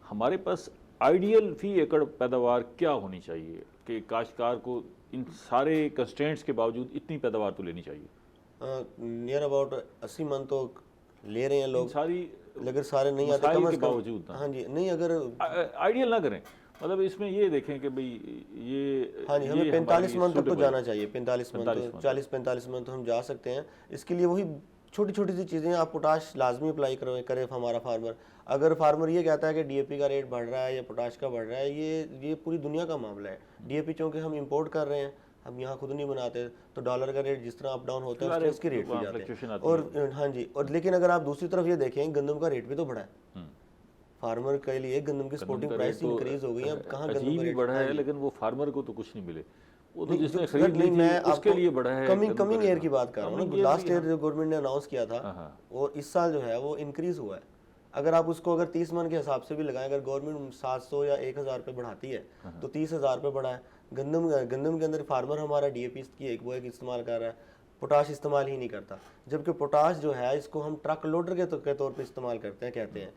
हमारे पास आइडियल फ़ी एकड़ पैदावार क्या होनी चाहिए कि काश्तकार को इन सारे कंस्ट्रेंट्स के बावजूद इतनी पैदावार तो लेनी चाहिए? नियर अबाउट 80 मन तो ले रहे हैं लोग, सारी लेकिन सारे नहीं आते मसाइल कम के से कम। बावजूद ना। हाँ जी, नहीं अगर आइडियल ना करें, मतलब इसमें ये देखें कि भाई ये हाँ जी, हमें ये 45 मन तक तो suitable जाना चाहिए। 45 मन 45 तो मन 40-45 मन तो हम जा सकते हैं। इसके लिए वही छोटी छोटी सी चीज़ें, आप पोटाश लाजमी अप्लाई करे हमारा फार्मर। अगर फार्मर ये कहता है कि DAP का रेट बढ़ रहा है या पोटाश का बढ़ रहा है, ये पूरी दुनिया का मामला है। DAP चूँकि हम इंपोर्ट कर रहे हैं, हम यहाँ खुद नहीं बनाते, तो डॉलर का रेट जिस तरह अप डाउन होता है उस तरह इसके रेट भी जाते हैं। और हाँ जी, और लेकिन अगर आप दूसरी तरफ ये देखें, गंदम का रेट भी तो बढ़ा है। फार्मर के लिए गंदम की स्पोर्टिंग प्राइस इंक्रीज हो गई है। अब कहाँ गंदम का रेट बढ़ा है, लेकिन वो फार्मर को तो कुछ नहीं मिले, वो तो जिसने सर, खरीद ली नहीं, मैं थी उसके आपको लिए बढ़ा है। कमिंग ईयर की बात कर रहा हूँ ना। लास्ट ईयर जो गवर्नमेंट ने अनाउंस किया था, हाँ। और इस साल जो है वो इंक्रीज हुआ है। अगर आप उसको अगर 30 मन के हिसाब से भी लगाएं, अगर गवर्नमेंट 700 या 1000 रुपये बढ़ाती है तो 30,000 रुपये बढ़ा है। गंदम के अंदर फार्मर हमारा DAP की एक वो इस्तेमाल कर रहा है, पोटाश इस्तेमाल ही नहीं करता। जबकि पोटाश जो है इसको हम ट्रक लोडर के तौर पे इस्तेमाल करते हैं। कहते हैं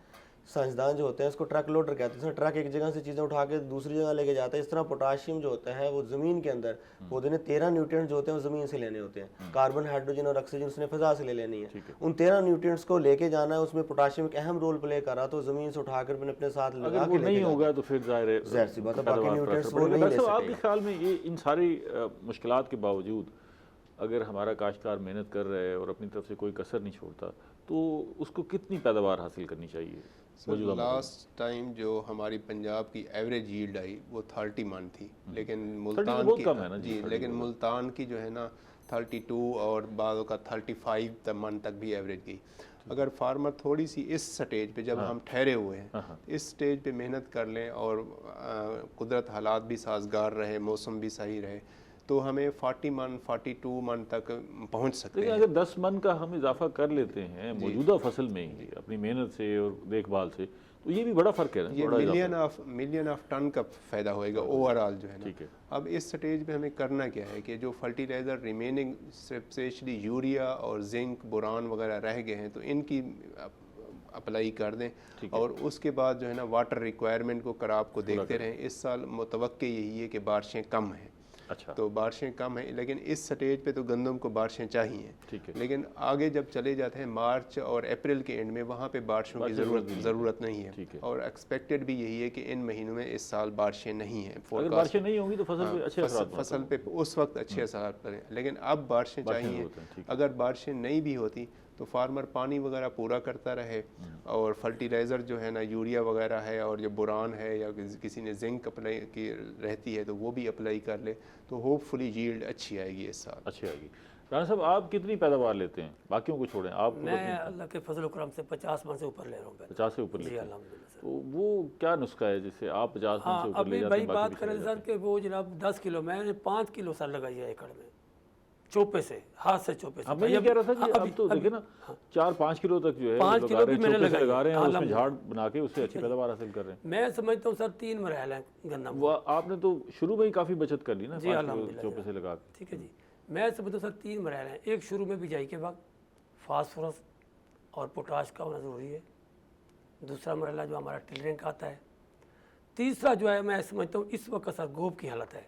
साइंसदान जो होते हैं इसको ट्रक लोडर कहते हैं। ट्रक एक जगह से चीज़ें उठा के दूसरी जगह लेके जाता है। इस तरह पोटाशियम जो होता है वो ज़मीन के अंदर, पौधे ने 13 न्यूट्रिएंट्स जो होते हैं वो ज़मीन से लेने होते हैं। कार्बन, हाइड्रोजन और ऑक्सीजन उसने फिजा से ले लेनी है। उन 13 न्यूट्रिएंट्स को लेके जाना है, उसमें पोटाशियम एक अहम रोल प्ले कर रहा, तो ज़मीन से उठाकर मैंने अपने साथ लगा के नहीं होगा तो फिर ज़ाहिर सी बात है बाकी न्यूट्रिएंट्स वो नहीं ले सकते। आपके सकेगा। ख्याल में ये इन सारी मुश्किलात के बावजूद अगर हमारा काश्तकार मेहनत कर रहा है और अपनी तरफ से कोई कसर नहीं छोड़ता, तो उसको कितनी पैदावार हासिल करनी चाहिए? लास्ट टाइम जो हमारी पंजाब की एवरेज यील्ड आई वो 30 मन थी, लेकिन मुल्तान बहुत की कम है ना जी, लेकिन मुल्तान की जो है ना 32 और बाज़ों का 35 मन तक भी एवरेज गई। अगर फार्मर थोड़ी सी इस स्टेज पे जब हम ठहरे हुए हैं, इस स्टेज पे मेहनत कर लें और कुदरत हालात भी साजगार रहे, मौसम भी सही रहे, तो हमें 40 मन 42 मन तक पहुंच सकते हैं। लेकिन अगर 10 मन का हम इजाफा कर लेते हैं मौजूदा फसल में ही अपनी मेहनत से और देखभाल से, तो ये भी बड़ा फर्क है ना। ये मिलियन ऑफ टन का फायदा होएगा ओवरऑल जो है ना। ठीक है। अब इस स्टेज पे हमें करना क्या है कि जो फर्टिलाइज़र रिमेनिंग स्पेशली यूरिया और जिंक, बोरान वगैरह रह गए हैं, तो इनकी अप्लाई कर दें और उसके बाद जो है ना वाटर रिक्वायरमेंट को क्रॉप को देखते रहें। इस साल मुतवक्के यही है कि बारिशें कम हैं। अच्छा, तो बारिशें कम हैं, लेकिन इस स्टेज पे तो गंदम को बारिशें चाहिए। ठीक है। लेकिन आगे जब चले जाते हैं मार्च और अप्रैल के एंड में, वहाँ पे बारिशों की ज़रूरत नहीं है। और एक्सपेक्टेड भी यही है कि इन महीनों में इस साल बारिशें नहीं हैं। अगर बारिशें नहीं होंगी तो फसल पे अच्छे असर फसल पे उस वक्त अच्छे असर पड़े, लेकिन अब बारिशें चाहिए। अगर बारिशें नहीं भी होती तो फार्मर पानी वगैरह पूरा करता रहे और फर्टिलाइज़र जो है ना यूरिया वगैरह है और जो बोरान है या किसी ने जिंक अप्लाई की रहती है तो वो भी अप्लाई कर ले, तो होपफुली यील्ड अच्छी आएगी इस साल। अच्छी आएगी। राणा साहब, आप कितनी पैदावार लेते हैं? बाकियों को छोड़ें, आप? मैं अल्लाह के फजल करम से 50 मन से ऊपर ले रहा हूँ। 50 से ऊपर लेते हैं? अल्हम्दुलिल्लाह। तो वो क्या नुस्खा है जिससे आप 50 मन से ऊपर ले जाते हैं? भाई बात करें सर कि वो जनाब 10 किलो, मैंने 5 किलो सर लगाई है एकड़ में। चोपे से, हाथ से चोपे से। अब मैं ये कह रहा था कि अब तो देखिए ना 4-5 किलो तक जो है 5 वो किलो भी मैंने चोपे से लगा रहे हैं और लगाई, उसमें झाड़ बना के उससे अच्छी पैदावार हासिल कर रहे हैं। मैं समझता हूँ सर 3 मरहल हैं गंदम। वो आपने तो शुरू में ही काफ़ी बचत कर ली ना, जी 5 किलो अल्हम्दुलिल्लाह चोपे से लगा के। ठीक है जी। मैं समझता हूँ सर 3 मरहल हैं। एक शुरू में बिजाई के वक्त फास्फोरस और पोटाश का होना ज़रूरी है। दूसरा मरहला जो हमारा टिलरिंग का आता है। तीसरा जो है मैं समझता हूँ इस वक्त सर गोब की हालत है।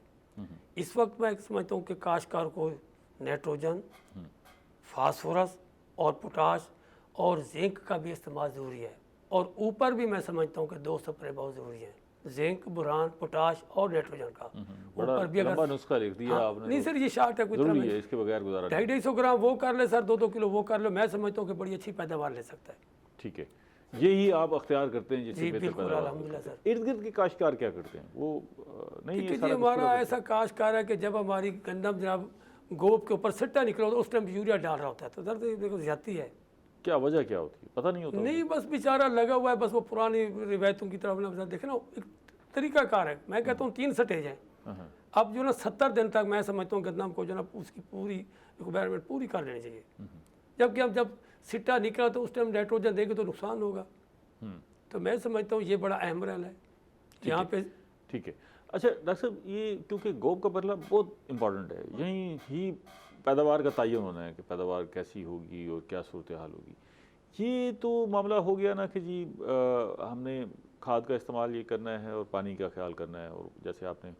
इस वक्त मैं समझता हूँ कि काश्तकार को नाइट्रोजन, फास्फोरस और पोटाश और जिंक का भी इस्तेमाल ज़रूरी है। और ऊपर भी मैं समझता हूँ कि 2 स्प्रे बहुत ज़रूरी है, जिंक, बोरान, पोटाश और नाइट्रोजन का। बड़ा ऊपर भी लंबा नुस्खा लिख दिया हाँ, आपने। नहीं सर ये शार्ट है, कोई जरूरी है, इसके बगैर गुजारा नहीं। 250 ग्राम वो कर ले सर, 2-2 किलो वो कर लो, मैं समझता हूँ कि बड़ी अच्छी पैदावार ले सकता है। ठीक है, यही आप अख्तियार करते हैं जिससे जी बेहतर बिल्कुल पैदावार अल्हम्दुलिल्लाह सर। हो। इर्द गिर्द के काश्तकार क्या करते हैं वो नहीं ठीक ये है जी, सारा कुछ हमारा पूरा ऐसा काश्तकार है कि जब हमारी गंदम जनाब गोब के ऊपर सिट्टा निकला तो उस टाइम यूरिया डाल रहा होता है, तो दर्द देखो ज्यादती है। क्या वजह क्या होती है पता नहीं होता। नहीं बस बेचारा लगा हुआ है, बस वो पुरानी रिवायतों की तरफ ना देखे ना, एक तरीका कार है। मैं कहता हूँ 3 स्टेज हैं। अब जो ना 70 दिन तक मैं समझता हूँ गंदम को जो ना उसकी पूरी रिक्वायरमेंट पूरी कर लेनी चाहिए। जबकि अब जब सिट्टा निकला तो उस टाइम नाइट्रोजन देंगे तो नुकसान होगा। तो मैं समझता हूँ ये बड़ा अहम रहा है यहाँ पे। ठीक है, अच्छा डॉक्टर साहब ये क्योंकि गोब का मरला बहुत इंपॉर्टेंट है, यहीं ही पैदावार का तयन होना है कि पैदावार कैसी होगी और क्या सूरत हाल होगी। ये तो मामला हो गया ना कि जी हमने खाद का इस्तेमाल ये करना है और पानी का ख्याल करना है, और जैसे आपने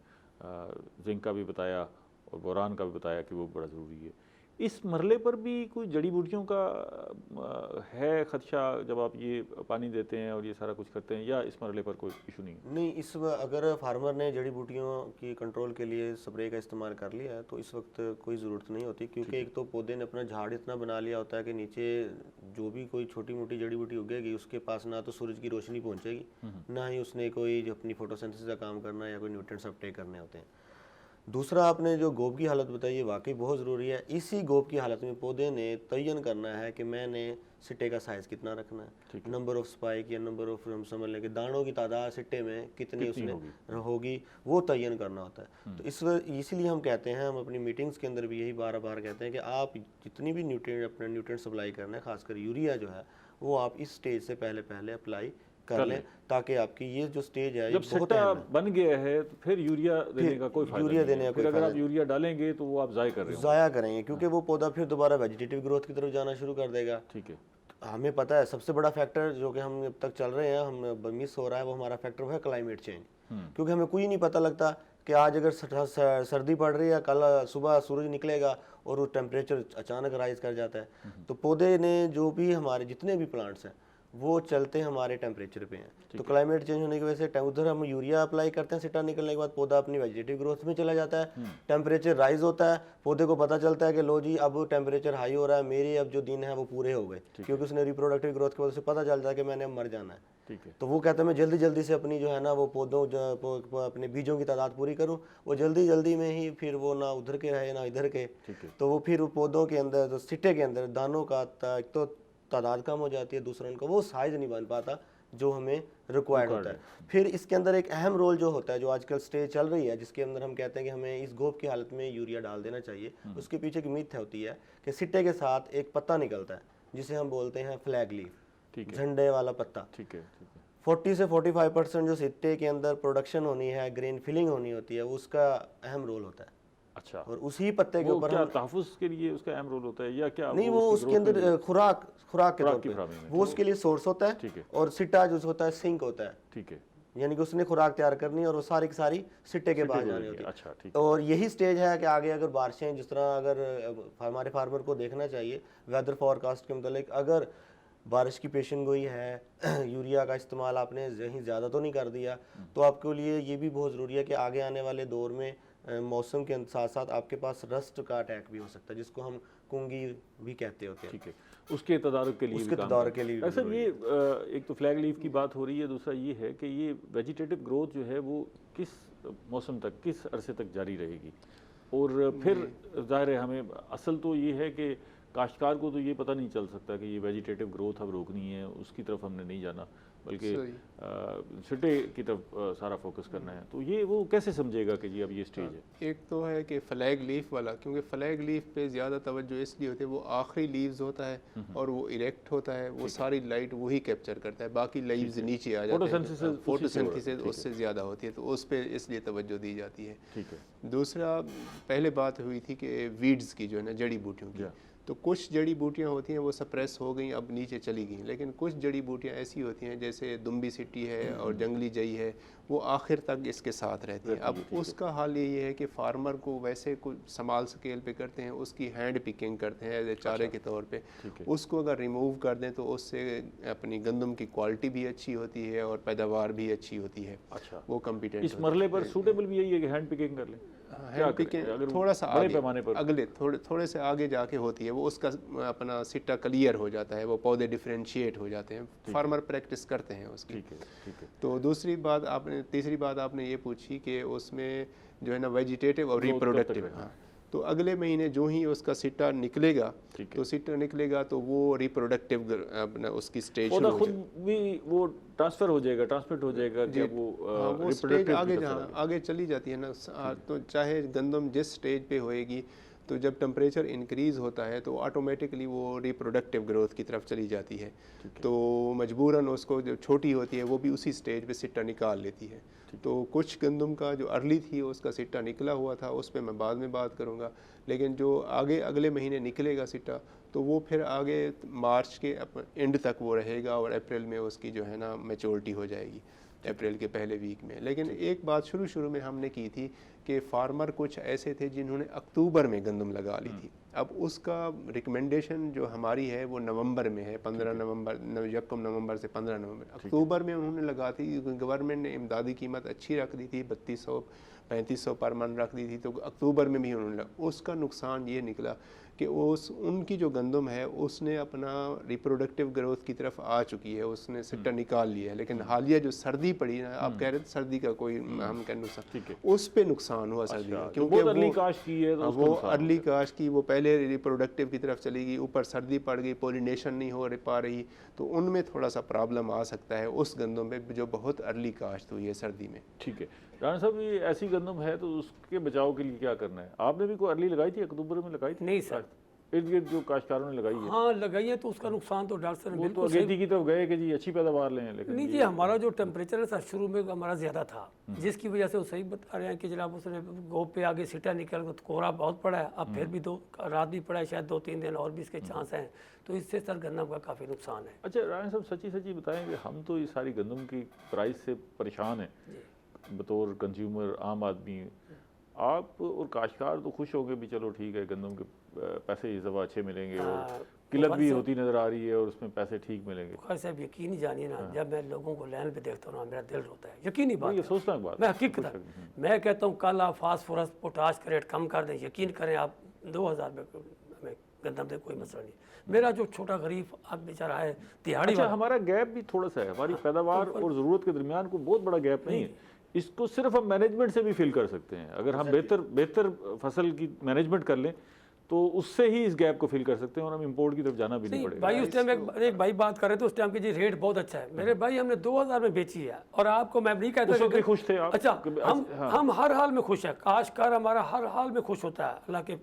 जिंक का भी बताया और बोरान का भी बताया कि वो बड़ा ज़रूरी है। इस मरले पर भी कोई जड़ी बूटियों का है खदशा जब आप ये पानी देते हैं और ये सारा कुछ करते हैं, या इस मरले पर कोई इशू नहीं है? नहीं, अगर फार्मर ने जड़ी बूटियों की कंट्रोल के लिए स्प्रे का इस्तेमाल कर लिया है तो इस वक्त कोई ज़रूरत नहीं होती, क्योंकि एक तो पौधे ने अपना झाड़ इतना बना लिया होता है कि नीचे जो भी कोई छोटी मोटी जड़ी बूटी उगेगी उसके पास ना तो सूरज की रोशनी पहुंचेगी, ना ही उसने कोई जो अपनी फोटोसिंथेसिस का काम करना है या कोई न्यूट्रिएंट्स अपटेक करने होते हैं। दूसरा आपने जो गोब की हालत बताई है वाकई बहुत ज़रूरी है। इसी गोब की हालत में पौधे ने तयन करना है कि मैंने सिट्टे का साइज़ कितना रखना है, नंबर ऑफ स्पाइक या नंबर ऑफ, हम समझ लें कि दानों की तादाद सिट्टे में कितनी उसने होगी वो तयन करना होता है। तो इसीलिए हम कहते हैं, हम अपनी मीटिंग्स के अंदर भी यही बार बार कहते हैं कि आप जितनी भी अपना न्यूट्रिएंट सप्लाई करना है, खासकर यूरिया जो है वो आप इस स्टेज से पहले अप्लाई कर लें, ताकि आपकी ये जो स्टेज है जब सिट्टा बन गया है तो फिर यूरिया देने का कोई फायदा यूरिया नहीं देने है। का फिर कोई अगर फायदा आप यूरिया डालेंगे तो वो आप ज़ाया कर रहे हो, ज़ाया करेंगे, क्योंकि वो पौधा फिर दोबारा वेजिटेटिव ग्रोथ की तरफ जाना शुरू कर देगा। ठीक है, हमें पता है सबसे बड़ा फैक्टर जो कि हम अब तक चल रहे हैं, हम मिस हो रहा है, वो हमारा फैक्टर है क्लाइमेट चेंज। क्योंकि हमें कोई नहीं पता लगता कि आज अगर सर्दी पड़ रही है, कल सुबह सूरज निकलेगा और वो टेम्परेचर अचानक राइज कर जाता है। तो पौधे ने जो भी हमारे जितने भी प्लांट्स हैं वो चलते हमारे टेम्परेचर पे हैं। तो क्लाइमेट चेंज होने की वजह से उधर हम यूरिया अप्लाई करते हैं, सिट्टा निकलने के बाद पौधा अपनी वेजिटेटिव ग्रोथ में चला जाता है, टेम्परेचर राइज होता है, पौधे को पता चलता है कि लो जी अब टेम्परेचर हाई हो रहा है, मेरे अब जो दिन है वो पूरे हो गए, क्योंकि उसने रिप्रोडक्टिव ग्रोथ की वजह से पता चलता है कि मैंने अब मर जाना है। ठीक है, तो वो कहते हैं मैं जल्दी जल्दी से अपनी जो है ना वो पौधों अपने बीजों की तादाद पूरी करूं, वो जल्दी जल्दी में ही फिर वो ना उधर के रहे ना इधर के, तो वो फिर पौधों के अंदर तो सिट्टे के अंदर दानों का एक तो तादाद कम हो जाती है, दूसरा उनका वो साइज नहीं बन पाता जो हमें रिक्वायर्ड होता है। फिर इसके अंदर एक अहम रोल जो होता है, जो आजकल स्टेज चल रही है जिसके अंदर हम कहते हैं कि हमें इस गोब की हालत में यूरिया डाल देना चाहिए, उसके पीछे की मिथ होती है कि सिट्टे के साथ एक पत्ता निकलता है जिसे हम बोलते हैं फ्लैग लीफ, झंडे वाला पत्ता। ठीक है, 40 से 45% जो सिट्टे के अंदर प्रोडक्शन होनी है, ग्रेन फिलिंग होनी होती है, उसका अहम रोल होता है। अच्छा, और उसी पत्ते के ऊपर क्या तहफ़्फ़ुज़ के लिए उसका अहम रोल होता है या क्या? नहीं, वो उसके अंदर खुराक के तौर पे वो उसके लिए सोर्स होता है। ठीक है, और सिट्टा जो होता है सिंक होता है। ठीक है, यानी कि उसने खुराक तैयार करनी है और वो सारी की सारी सिट्टे के बाहर जानी होती है। अच्छा, ठीक है। और यही स्टेज है कि आगे अगर बारिशें, जिस तरह अगर हमारे फार्मर को देखना चाहिए वेदर फोरकास्ट के मुताबिक, अगर बारिश की पेशन गोई है, यूरिया का इस्तेमाल आपने कहीं ज़्यादा तो नहीं कर दिया, तो आपके लिए ये भी बहुत ज़रूरी है कि आगे आने वाले दौर में मौसम के साथ साथ आपके पास रस्ट का अटैक भी हो सकता है, जिसको हम कुंगी भी कहते होते हैं। ठीक है, उसके तदारुक के लिए उसके तदारुक के लिए सर ये एक तो फ्लैग लीफ की बात हो रही है, दूसरा ये है कि ये वेजिटेटिव ग्रोथ जो है वो किस मौसम तक, किस अरसे तक जारी रहेगी, और फिर ज़ाहिर है हमें असल तो ये है कि काश्तकार को तो ये पता नहीं चल सकता कि ये वेजिटेटिव ग्रोथ अब रोकनी है, उसकी तरफ हमने नहीं जाना, बल्कि सिटे की तरफ सारा फोकस करना है। तो ये वो कैसे समझेगा कि जी अब ये स्टेज है? एक तो है कि फ्लैग लीफ वाला, क्योंकि फ्लैग लीफ पे ज़्यादा तवज्जो इसलिए होती है, वो आखिरी लीव्स होता है और वो इरेक्ट होता है, वो सारी लाइट वही कैप्चर करता है, बाकी लीव्स नीचे आ जाते हैं, फोटोसिंथेसिस उससे ज़्यादा होती है, तो उस पर इसलिए तवज्जो दी जाती है। ठीक है। दूसरा, पहले बात हुई थी कि वीड्स की जो है ना, जड़ी बूटियों की, तो कुछ जड़ी बूटियाँ होती हैं वो सप्रेस हो गई, अब नीचे चली गई, लेकिन कुछ जड़ी बूटियाँ ऐसी होती हैं जैसे दुम्बी सिट्टी है और जंगली जई है, वो आखिर तक इसके साथ रहती हैं। अब उसका हाल यही है कि फार्मर को वैसे कुछ स्मॉल स्केल पे करते हैं, उसकी हैंड पिकिंग करते हैं एज चारे के तौर पे, उसको अगर रिमूव कर दें तो उससे अपनी गंदम की क्वालिटी भी अच्छी होती है और पैदावार भी अच्छी होती है। अच्छा, वो कम्पिटेंट इस मरले पर सूटेबल भी यही है कि हैंड पिकिंग कर लें? हैंड पिकिंग थोड़ा सा बड़े आगे, पैमाने पर अगले थोड़े से आगे जाके होती है, वो उसका अपना सिट्टा क्लियर हो जाता है, वो पौधे डिफरेंशिएट हो जाते हैं, फार्मर प्रैक्टिस करते हैं उसकी। ठीक है, ठीक है। तो तीसरी बात आपने ये पूछी कि उसमें जो है ना वेजिटेटिव और रिप्रोडक्टिव, हाँ, तो अगले महीने जो ही उसका सिट्टा निकलेगा, तो सिट्टा निकलेगा तो वो रिप्रोडक्टिव अपना उसकी स्टेज पौधा खुद भी वो ट्रांसफर हो जाएगा, ट्रांसमिट हो जाएगा कि वो स्टेज आगे चली जाती है ना। तो चाहे गंदम जिस स्टेज पे होएगी, तो जब टेम्परेचर इंक्रीज़ होता है तो ऑटोमेटिकली वो रिप्रोडक्टिव ग्रोथ की तरफ चली जाती है, तो मजबूरन उसको जो छोटी होती है वो भी उसी स्टेज पे सिट्टा निकाल लेती है। तो कुछ गंदम का जो अर्ली थी उसका सिट्टा निकला हुआ था, उस पर मैं बाद में बात करूँगा, लेकिन जो अगले महीने निकलेगा सिट्टा, तो वो फिर आगे मार्च के एंड तक वो रहेगा और अप्रैल में उसकी जो है ना मैच्योरिटी हो जाएगी, अप्रैल के पहले वीक में। लेकिन एक बात शुरू में हमने की थी कि फार्मर कुछ ऐसे थे जिन्होंने अक्टूबर में गंदम लगा ली थी, अब उसका रिकमेंडेशन जो हमारी है वो नवंबर में है, 15 नवंबर से 15 नवंबर। अक्टूबर में उन्होंने लगा थी, गवर्नमेंट ने इमदादी कीमत अच्छी रख दी थी, 3200-3500 पर मन रख दी थी, तो अक्टूबर में भी उन्होंने उसका नुकसान ये निकला कि उनकी जो गंदम है उसने अपना रिप्रोडक्टिव ग्रोथ की तरफ आ चुकी है, उसने सिट्टा निकाल लिया है, लेकिन हालिया जो सर्दी पड़ी ना, आप कह रहे थे सर्दी का कोई हम कह नुकसान, उस पे नुकसान हुआ सर्दी में, क्योंकि वो अर्ली काश की है, वो अर्ली काश की, वो पहले रिप्रोडक्टिव की तरफ चली गई, ऊपर सर्दी पड़ गई, पोलिनेशन नहीं हो पा रही, तो उनमें थोड़ा सा प्रॉब्लम आ सकता है उस गंदम पे जो बहुत अर्ली काश्त हुई है सर्दी में। ठीक है राणा साहब, ये ऐसी गंदम है तो उसके बचाव के लिए क्या करना है? आपने भी कोई अर्ली लगाई थी, अक्टूबर में लगाई थी? नहीं सर, इर्द गिर्द जो काश्तकारों ने लगाई है? हाँ लगाई है, तो उसका नुकसान तो डॉक्टर साहब वो तो अगेती की तरफ गए कि जी अच्छी पैदावार लें, लेकिन नहीं जी, हमारा जो टेम्परेचर है सर शुरू में हमारा ज़्यादा था, जिसकी वजह से वो सही बता रहे हैं कि जनाब उसने गोब पे आगे सिट्टा निकल गया, तो कोहरा बहुत पड़ा है, अब फिर भी रात भी पड़ा है, शायद 2-3 दिन और भी इसके चांस हैं, तो इससे सर गन्नम का काफ़ी नुकसान है। अच्छा राणा साहब, सच्ची बताएं कि हम तो ये सारी गंदम की प्राइस से परेशान हैं बतौर कंज्यूमर, आम आदमी। आप और काश्तकार तो खुश होंगे भी, चलो ठीक है गंदम के पैसे इस दफ़ा अच्छे मिलेंगे और किल्लत भी होती नज़र आ रही है और उसमें पैसे ठीक मिलेंगे। खैर साहब यकीन ही जानिए ना, जब मैं लोगों को लाइन पे देखता हूँ ना, मेरा दिल रोता है, यकीनी बात, ये सोचना की बात, मैं हकीकत मैं कहता हूँ कल आप फास्फोरस पोटाश का रेट कम कर दें, यकीन करें आप 2000 में गंदम दे कोई मसला नहीं। मेरा जो छोटा गरीब अब बेचारा है दिहाड़ी, अच्छा हमारा गैप भी थोड़ा सा है, हमारी पैदावार और ज़रूरत के दरमियान कोई बहुत बड़ा गैप नहीं है, इसको सिर्फ हम मैनेजमेंट से भी फिल कर सकते हैं। अगर हम बेहतर फसल की मैनेजमेंट कर लें तो उससे ही इस गैप को फिल कर सकते हैं और हम इंपोर्ट की तरफ जाना भी नहीं पड़ेगा। भाई उस टाइम एक भाई बात कर रहे थे उस टाइम की जी रेट बहुत अच्छा है, मेरे भाई हमने 2000 में बेची है, और आपको मैं नहीं कहता कि खुश थे आप? अच्छा, हम हर हाल में खुश है, काश्तकार हमारा हर हाल में खुश होता है, अल्लाह के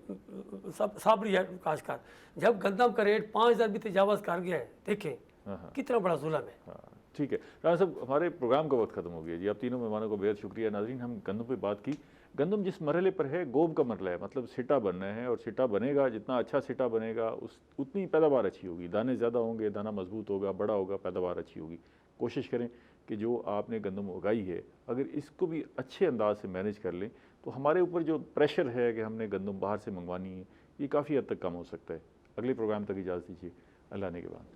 साबरी है काश्तकार। जब गंदम का रेट 5000 भी तजावज़ कर गया है, देखें कितना बड़ा जुल्म है। ठीक है राणा साहब, हमारे प्रोग्राम का वक्त खत्म हो गया जी, आप तीनों मेहमानों को बेहद शुक्रिया। नाज़रीन, हम गंदम पे बात की, गंदम जिस मरहले पर है गोब का मरला है, मतलब सिटा बनना है, और सिटा बनेगा, जितना अच्छा सिटा बनेगा उतनी पैदावार अच्छी होगी, दाने ज़्यादा होंगे, दाना मजबूत होगा, बड़ा होगा, पैदावार अच्छी होगी। कोशिश करें कि जो आपने गंदम उगाई है अगर इसको भी अच्छे अंदाज से मैनेज कर लें तो हमारे ऊपर जो प्रेशर है कि हमने गंदम बाहर से मंगवानी है, ये काफ़ी हद तक कम हो सकता है। अगले प्रोग्राम तक इजाज़त दीजिए, अल्लाह ने के बाद।